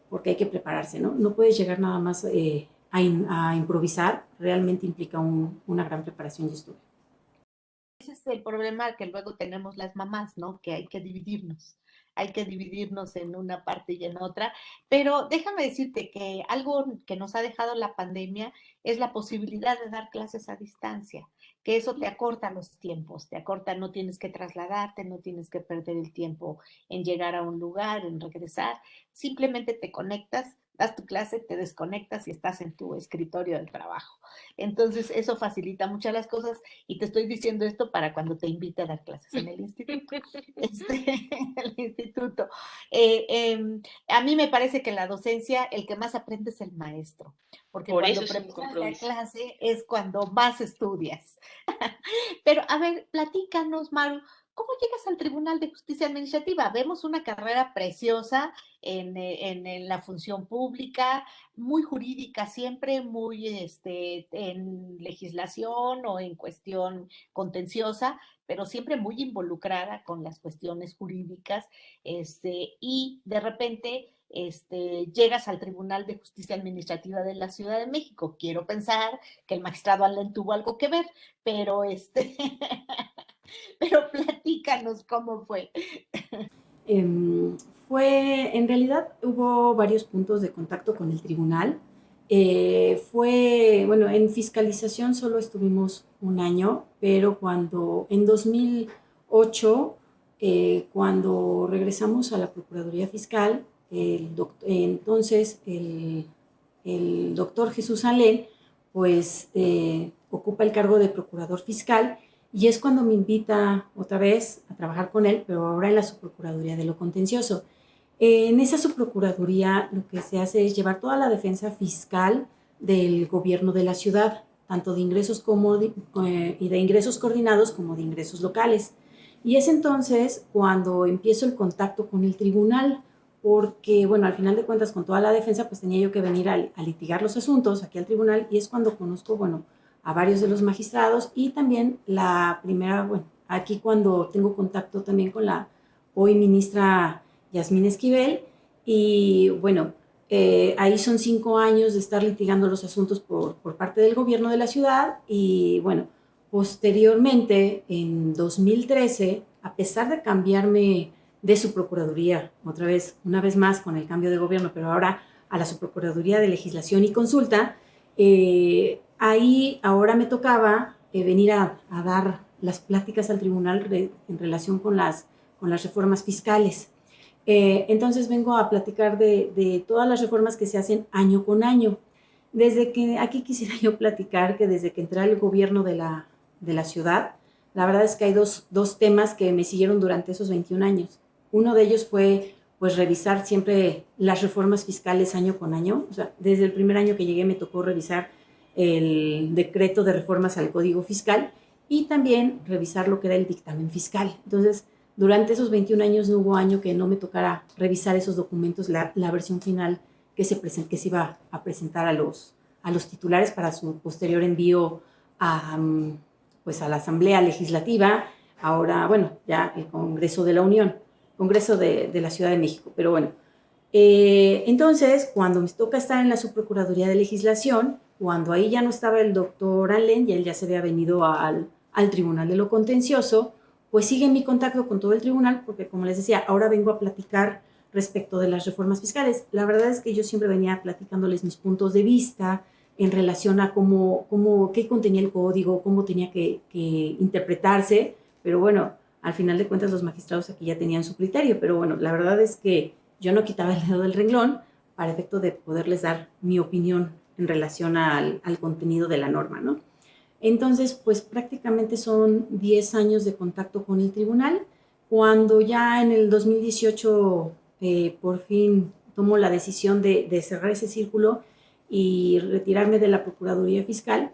porque hay que prepararse, ¿no? No puedes llegar nada más a improvisar, realmente implica una gran preparación y estudio. Ese es el problema que luego tenemos las mamás, ¿no? Que hay que dividirnos en una parte y en otra, pero déjame decirte que algo que nos ha dejado la pandemia es la posibilidad de dar clases a distancia, que eso te acorta los tiempos, te acorta, no tienes que trasladarte, no tienes que perder el tiempo en llegar a un lugar, en regresar, simplemente te conectas, das tu clase, te desconectas y estás en tu escritorio del trabajo. Entonces, eso facilita muchas las cosas y te estoy diciendo esto para cuando te invite a dar clases en el instituto. En el instituto. A mí me parece que en la docencia el que más aprende es el maestro, porque Por cuando eso es un preparas la compromiso. clase es cuando más estudias. Pero a ver, platícanos, Maru, ¿cómo llegas al Tribunal de Justicia Administrativa? Vemos una carrera preciosa en la función pública, muy jurídica siempre, muy en legislación o en cuestión contenciosa, pero siempre muy involucrada con las cuestiones jurídicas, y de repente llegas al Tribunal de Justicia Administrativa de la Ciudad de México. Quiero pensar que el magistrado Allen tuvo algo que ver, pero pero platícanos cómo fue. Em, en realidad hubo varios puntos de contacto con el tribunal. Bueno, en fiscalización solo estuvimos un año, pero en 2008, cuando regresamos a la Procuraduría Fiscal, entonces el doctor Jesús Alén, pues ocupa el cargo de procurador fiscal y es cuando me invita otra vez a trabajar con él, pero ahora en la subprocuraduría de lo contencioso. En esa subprocuraduría lo que se hace es llevar toda la defensa fiscal del gobierno de la ciudad, tanto de ingresos y de ingresos coordinados como de ingresos locales. Y es entonces cuando empiezo el contacto con el tribunal, porque, bueno, al final de cuentas, con toda la defensa, pues tenía yo que venir a litigar los asuntos aquí al tribunal y es cuando conozco, bueno, a varios de los magistrados y también bueno, aquí cuando tengo contacto también con la hoy ministra Yasmín Esquivel y bueno, Ahí son 5 años de estar litigando los asuntos por parte del gobierno de la ciudad y bueno, posteriormente, en 2013, a pesar de cambiarme de su procuraduría, una vez más con el cambio de gobierno, pero ahora a la subprocuraduría de legislación y consulta, ahí ahora me tocaba venir a dar las pláticas al tribunal en relación con las reformas fiscales. Entonces vengo a platicar de todas las reformas que se hacen año con año. Aquí quisiera yo platicar que desde que entré al gobierno de la ciudad, la verdad es que hay dos temas que me siguieron durante esos 21 años. Uno de ellos fue pues revisar siempre las reformas fiscales año con año. O sea, desde el primer año que llegué me tocó revisar el decreto de reformas al Código Fiscal y también revisar lo que era el dictamen fiscal. Entonces, durante esos 21 años no hubo año que no me tocara revisar esos documentos, la versión final que se iba a presentar a los titulares para su posterior envío pues a la Asamblea Legislativa, ahora, bueno, ya el Congreso de la Unión, Congreso de la Ciudad de México. Pero bueno, entonces, cuando me toca estar en la Subprocuraduría de Legislación, cuando ahí ya no estaba el doctor Allen, y él ya se había venido al Tribunal de lo Contencioso, pues sigue mi contacto con todo el tribunal, porque como les decía, ahora vengo a platicar respecto de las reformas fiscales. La verdad es que yo siempre venía platicándoles mis puntos de vista en relación a qué contenía el código, cómo tenía que interpretarse, pero bueno, al final de cuentas los magistrados aquí ya tenían su criterio, pero bueno, la verdad es que yo no quitaba el dedo del renglón para efecto de poderles dar mi opinión en relación al contenido de la norma, ¿no? Entonces, pues prácticamente son 10 años de contacto con el tribunal. Cuando ya en el 2018 por fin tomo la decisión de cerrar ese círculo y retirarme de la Procuraduría Fiscal,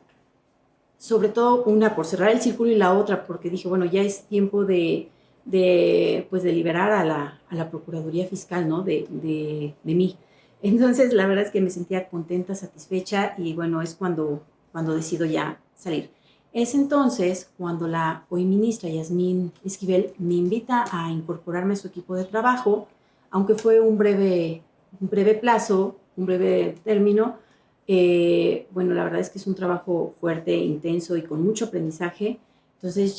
sobre todo una por cerrar el círculo y la otra porque dije, bueno, ya es tiempo de liberar a la Procuraduría Fiscal, ¿no? De mí. Entonces, la verdad es que me sentía contenta, satisfecha y bueno, es cuando decido ya salir. Es entonces cuando la hoy ministra Yasmín Esquivel me invita a incorporarme a su equipo de trabajo, aunque fue un breve plazo, un breve término. Bueno, la verdad es que es un trabajo fuerte, intenso y con mucho aprendizaje. Entonces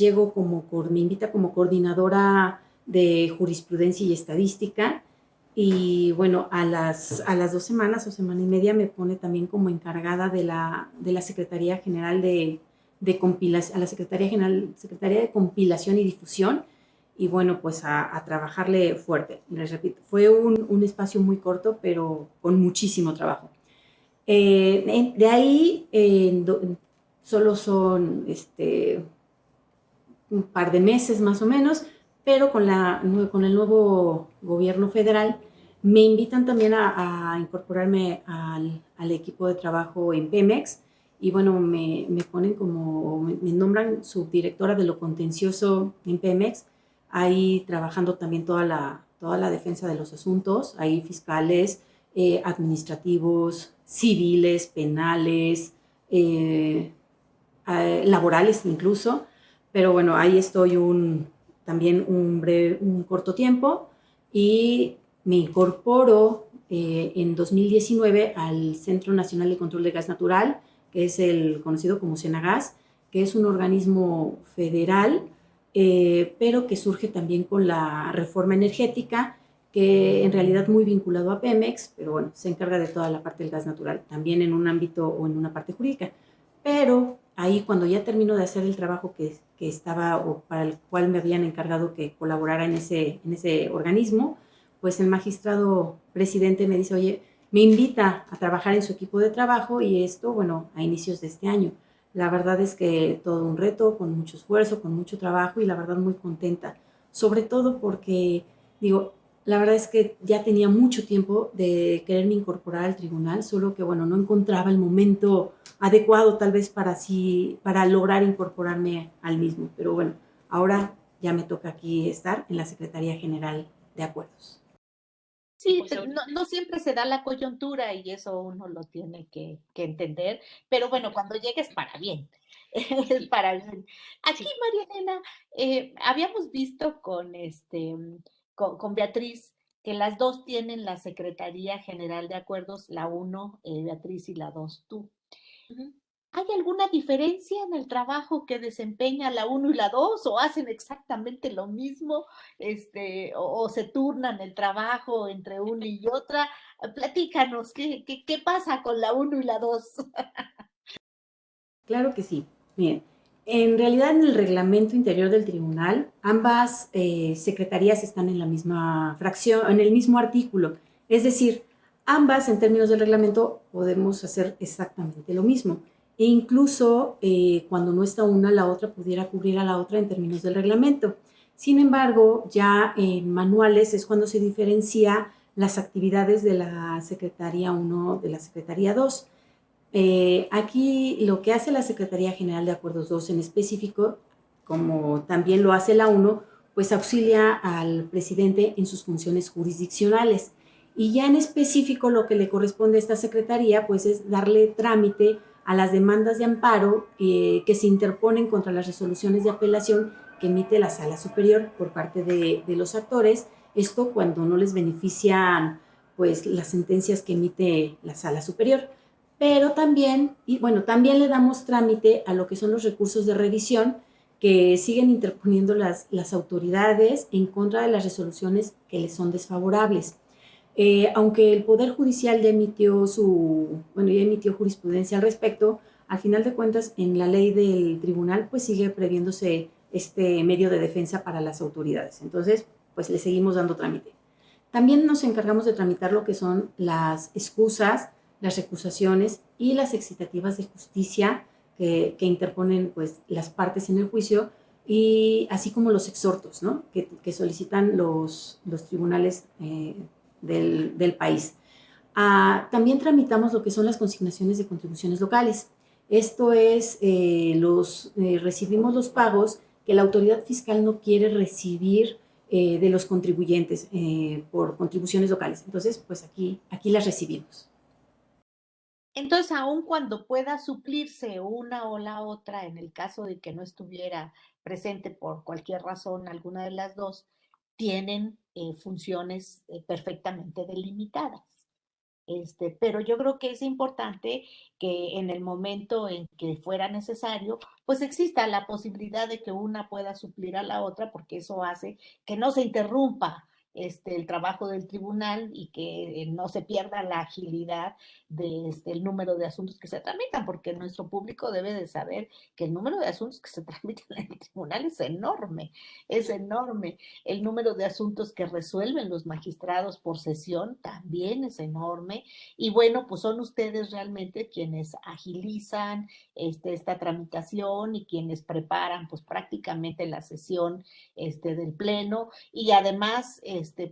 me invita como coordinadora de jurisprudencia y estadística. Y bueno, a las 2 semanas o semana y media me pone también como encargada de la Secretaría General de Compilación, a la Secretaría de Compilación y Difusión. Y bueno, pues a trabajarle fuerte. Les repito, fue un espacio muy corto, pero con muchísimo trabajo. De ahí solo son un par de meses más o menos, pero con el nuevo gobierno federal me invitan también a incorporarme al equipo de trabajo en Pemex y bueno, me nombran subdirectora de lo contencioso en Pemex, ahí trabajando también toda la defensa de los asuntos, ahí fiscales, administrativos, civiles, penales, laborales incluso, pero bueno, ahí estoy también un corto tiempo y me incorporo en 2019 al Centro Nacional de Control de Gas Natural, que es el conocido como Cenagas, que es un organismo federal, pero que surge también con la reforma energética, que en realidad muy vinculado a Pemex, pero bueno, se encarga de toda la parte del gas natural, también en un ámbito o en una parte jurídica. Pero ahí cuando ya termino de hacer el trabajo que estaba o para el cual me habían encargado que colaborara en ese organismo, pues el magistrado presidente me dice, oye, me invita a trabajar en su equipo de trabajo y esto, bueno, a inicios de este año. La verdad es que todo un reto, con mucho esfuerzo, con mucho trabajo y la verdad muy contenta, sobre todo porque, digo, la verdad es que ya tenía mucho tiempo de quererme incorporar al tribunal, solo que, bueno, no encontraba el momento adecuado tal vez para lograr incorporarme al mismo. Pero bueno, ahora ya me toca aquí estar en la Secretaría General de Acuerdos. Sí, no siempre se da la coyuntura y eso uno lo tiene que entender, pero bueno, cuando llegue es para bien, es para bien. Aquí, María Elena, habíamos visto con Beatriz que las dos tienen la Secretaría General de Acuerdos, la 1, Beatriz, y la 2, tú. ¿Hay alguna diferencia en el trabajo que desempeña la 1 y la 2 o hacen exactamente lo mismo, o se turnan el trabajo entre una y otra? Platícanos, ¿qué pasa con la 1 y la 2? Claro que sí. Miren, en realidad en el reglamento interior del tribunal, ambas secretarías están en la misma fracción, en el mismo artículo. Es decir, ambas en términos del reglamento podemos hacer exactamente lo mismo. E incluso cuando no está una, la otra pudiera cubrir a la otra en términos del reglamento. Sin embargo, ya en manuales es cuando se diferencia las actividades de la Secretaría 1 de la Secretaría 2. Aquí lo que hace la Secretaría General de Acuerdos 2 en específico, como también lo hace la 1, pues auxilia al presidente en sus funciones jurisdiccionales. Y ya en específico lo que le corresponde a esta secretaría, pues es darle trámite a las demandas de amparo que se interponen contra las resoluciones de apelación que emite la Sala Superior por parte de los actores. Esto cuando no les benefician pues las sentencias que emite la Sala Superior. Pero también, también le damos trámite a lo que son los recursos de revisión que siguen interponiendo las autoridades en contra de las resoluciones que les son desfavorables. Aunque el Poder Judicial ya emitió jurisprudencia al respecto, al final de cuentas, en la ley del tribunal, pues sigue previéndose este medio de defensa para las autoridades. Entonces, pues le seguimos dando trámite. También nos encargamos de tramitar lo que son las excusas, las recusaciones y las excitativas de justicia que interponen pues, las partes en el juicio, y así como los exhortos, ¿no? que solicitan los tribunales del país. También tramitamos lo que son las consignaciones de contribuciones locales. Esto es, recibimos los pagos que la autoridad fiscal no quiere recibir de los contribuyentes por contribuciones locales. Entonces, pues aquí las recibimos. Entonces, aun cuando pueda suplirse una o la otra, en el caso de que no estuviera presente por cualquier razón alguna de las dos, tienen funciones perfectamente delimitadas. Pero yo creo que es importante que en el momento en que fuera necesario, pues exista la posibilidad de que una pueda suplir a la otra, porque eso hace que no se interrumpa el trabajo del tribunal y que no se pierda la agilidad de el número de asuntos que se tramitan, porque nuestro público debe de saber que el número de asuntos que se tramitan en el tribunal es enorme, es enorme. El número de asuntos que resuelven los magistrados por sesión también es enorme. Y bueno, pues son ustedes realmente quienes agilizan esta tramitación y quienes preparan pues prácticamente la sesión del pleno, y además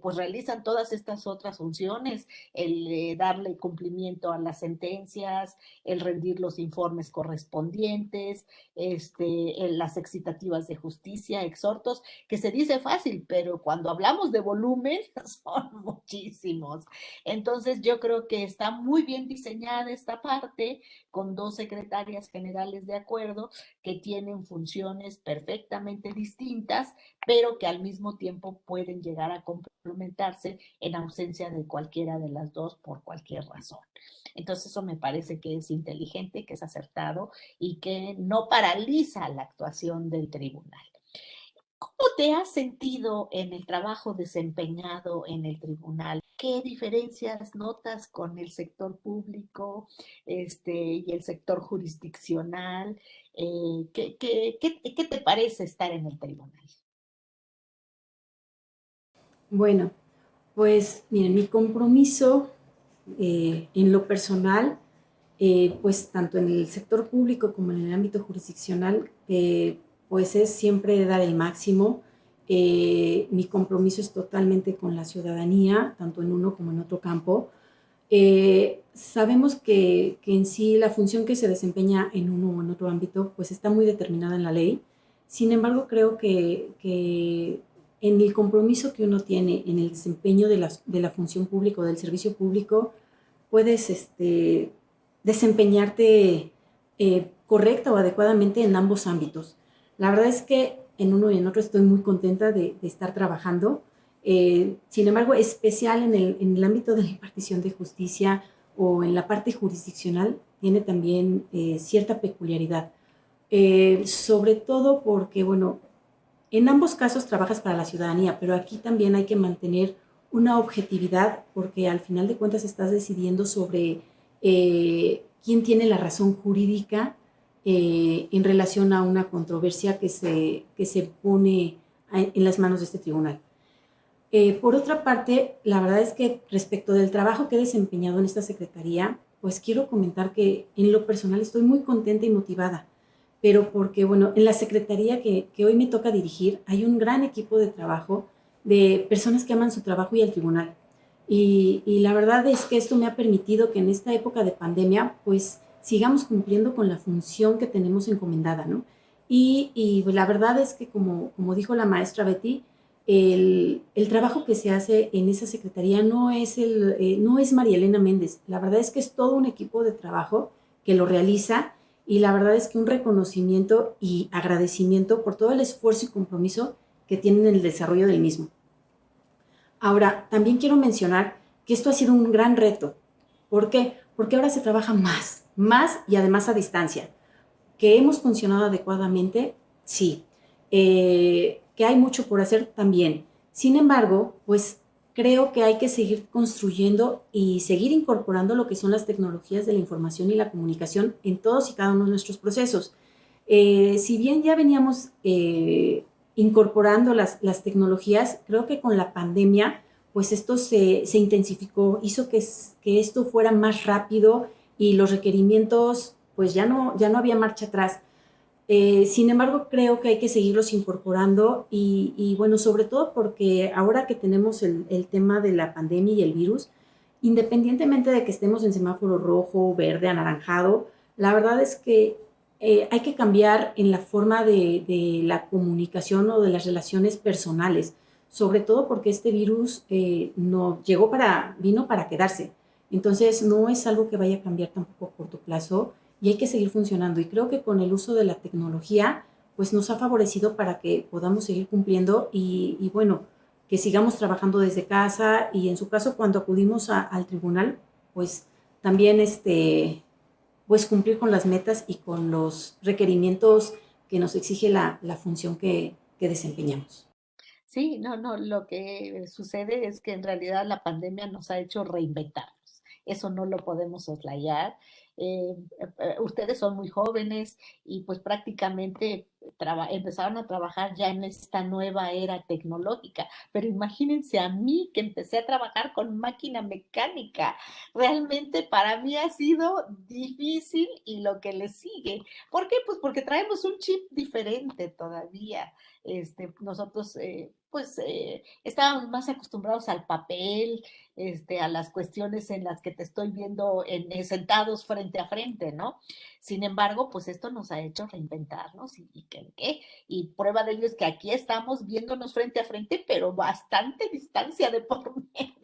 pues realizan todas estas otras funciones, el darle cumplimiento a las sentencias, el rendir los informes correspondientes, las excitativas de justicia, exhortos, que se dice fácil, pero cuando hablamos de volumen son muchísimos. Entonces yo creo que está muy bien diseñada esta parte, con dos secretarias generales de acuerdo que tienen funciones perfectamente distintas, pero que al mismo tiempo pueden llegar a complementarse en ausencia de cualquiera de las dos por cualquier razón. Entonces eso me parece que es inteligente, que es acertado y que no paraliza la actuación del tribunal. ¿Cómo te has sentido en el trabajo desempeñado en el tribunal? ¿Qué diferencias notas con el sector público y el sector jurisdiccional? ¿Qué te parece estar en el tribunal? Bueno, pues miren, mi compromiso en lo personal, pues tanto en el sector público como en el ámbito jurisdiccional, pues es siempre dar el máximo. Mi compromiso es totalmente con la ciudadanía, tanto en uno como en otro campo. Sabemos que en sí la función que se desempeña en uno o en otro ámbito pues está muy determinada en la ley. Sin embargo, creo que en el compromiso que uno tiene en el desempeño de la función pública o del servicio público, puedes desempeñarte correcta o adecuadamente en ambos ámbitos. La verdad es que en uno y en otro estoy muy contenta de estar trabajando. sin embargo, especial en el ámbito de la impartición de justicia o en la parte jurisdiccional, tiene también cierta peculiaridad. Sobre todo porque, bueno, en ambos casos trabajas para la ciudadanía, pero aquí también hay que mantener una objetividad porque al final de cuentas estás decidiendo sobre quién tiene la razón jurídica en relación a una controversia que se pone en las manos de este tribunal. Por otra parte, la verdad es que respecto del trabajo que he desempeñado en esta secretaría, pues quiero comentar que en lo personal estoy muy contenta y motivada, pero porque, bueno, en la secretaría que hoy me toca dirigir hay un gran equipo de trabajo de personas que aman su trabajo y el tribunal. Y la verdad es que esto me ha permitido que en esta época de pandemia, pues sigamos cumpliendo con la función que tenemos encomendada, ¿no? Y la verdad es que, como dijo la maestra Betty, el trabajo que se hace en esa secretaría no es María Elena Méndez. La verdad es que es todo un equipo de trabajo que lo realiza y la verdad es que un reconocimiento y agradecimiento por todo el esfuerzo y compromiso que tienen en el desarrollo del mismo. Ahora, también quiero mencionar que esto ha sido un gran reto. ¿Por qué? Porque ahora se trabaja más y además a distancia. ¿Que hemos funcionado adecuadamente? Sí. Que hay mucho por hacer también. Sin embargo, pues creo que hay que seguir construyendo y seguir incorporando lo que son las tecnologías de la información y la comunicación en todos y cada uno de nuestros procesos. Si bien ya veníamos incorporando las tecnologías, creo que con la pandemia, pues esto se intensificó, hizo que esto fuera más rápido y los requerimientos, pues ya no había marcha atrás. Sin embargo, creo que hay que seguirlos incorporando y bueno, sobre todo porque ahora que tenemos el tema de la pandemia y el virus, independientemente de que estemos en semáforo rojo, verde, anaranjado, la verdad es que hay que cambiar en la forma de la comunicación o de las relaciones personales, sobre todo porque este virus no vino para quedarse. Entonces, no es algo que vaya a cambiar tampoco a corto plazo y hay que seguir funcionando. Y creo que con el uso de la tecnología, pues nos ha favorecido para que podamos seguir cumpliendo y bueno, que sigamos trabajando desde casa y en su caso cuando acudimos al tribunal, pues también pues cumplir con las metas y con los requerimientos que nos exige la función que desempeñamos. Sí, no, lo que sucede es que en realidad la pandemia nos ha hecho reinventarnos. Eso no lo podemos soslayar. Ustedes son muy jóvenes y pues prácticamente empezaron a trabajar ya en esta nueva era tecnológica. Pero imagínense a mí que empecé a trabajar con máquina mecánica. Realmente para mí ha sido difícil y lo que le sigue. ¿Por qué? Pues porque traemos un chip diferente todavía. Nosotros pues estábamos más acostumbrados al papel, a las cuestiones en las que te estoy viendo sentados frente a frente, ¿no? Sin embargo, pues esto nos ha hecho reinventarnos y prueba de ello es que aquí estamos viéndonos frente a frente, pero bastante distancia de por medio.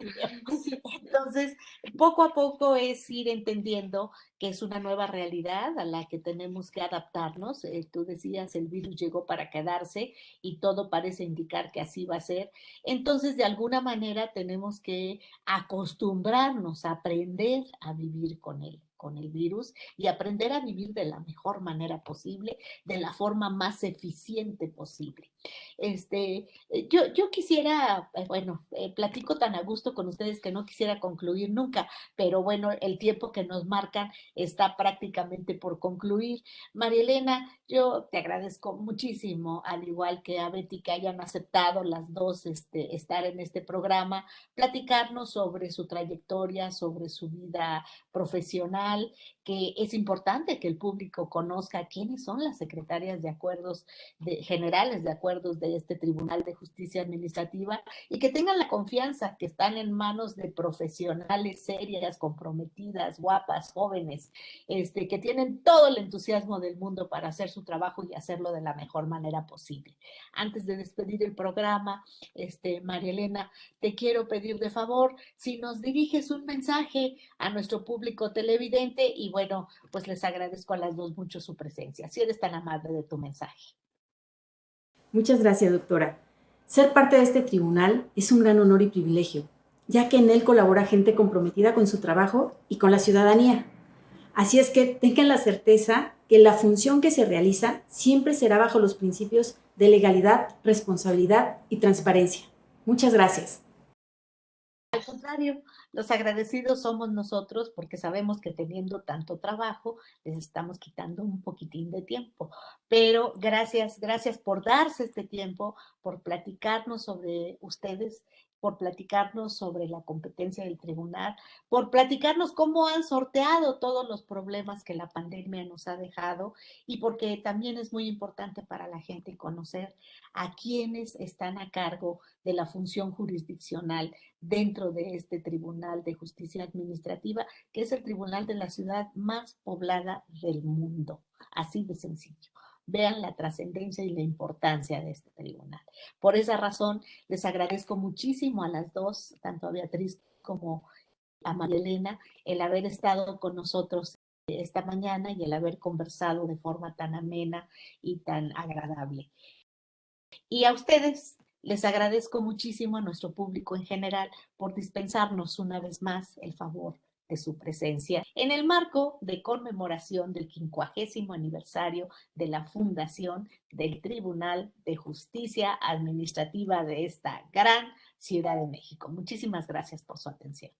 Entonces, poco a poco es ir entendiendo que es una nueva realidad a la que tenemos que adaptarnos. Tú decías, el virus llegó para quedarse y todo parece indicar que así va a ser. Entonces, de alguna manera tenemos que acostumbrarnos a aprender a vivir con el virus y aprender a vivir de la mejor manera posible, de la forma más eficiente posible. Yo quisiera, bueno, platico tan a gusto con ustedes que no quisiera concluir nunca, pero bueno, el tiempo que nos marcan está prácticamente por concluir. María Elena, yo te agradezco muchísimo, al igual que a Betty, que hayan aceptado las dos estar en este programa, platicarnos sobre su trayectoria, sobre su vida profesional, que es importante que el público conozca quiénes son las secretarias de acuerdos generales de acuerdos de este Tribunal de Justicia Administrativa y que tengan la confianza que están en manos de profesionales serias, comprometidas, guapas, jóvenes, que tienen todo el entusiasmo del mundo para hacer su trabajo y hacerlo de la mejor manera posible. Antes de despedir el programa, María Elena, te quiero pedir de favor si nos diriges un mensaje a nuestro público televidente y bueno, pues les agradezco a las dos mucho su presencia. Si eres tan amable de tu mensaje. Muchas gracias, doctora. Ser parte de este tribunal es un gran honor y privilegio, ya que en él colabora gente comprometida con su trabajo y con la ciudadanía. Así es que tengan la certeza que la función que se realiza siempre será bajo los principios de legalidad, responsabilidad y transparencia. Muchas gracias. Al contrario, los agradecidos somos nosotros porque sabemos que teniendo tanto trabajo les estamos quitando un poquitín de tiempo. Pero gracias por darse este tiempo, por platicarnos sobre ustedes, por platicarnos sobre la competencia del tribunal, por platicarnos cómo han sorteado todos los problemas que la pandemia nos ha dejado y porque también es muy importante para la gente conocer a quienes están a cargo de la función jurisdiccional dentro de este Tribunal de Justicia Administrativa, que es el tribunal de la ciudad más poblada del mundo. Así de sencillo. Vean la trascendencia y la importancia de este tribunal. Por esa razón, les agradezco muchísimo a las dos, tanto a Beatriz como a María Elena, el haber estado con nosotros esta mañana y el haber conversado de forma tan amena y tan agradable. Y a ustedes les agradezco muchísimo, a nuestro público en general, por dispensarnos una vez más el favor de su presencia en el marco de conmemoración del 50º aniversario de la fundación del Tribunal de Justicia Administrativa de esta gran Ciudad de México. Muchísimas gracias por su atención.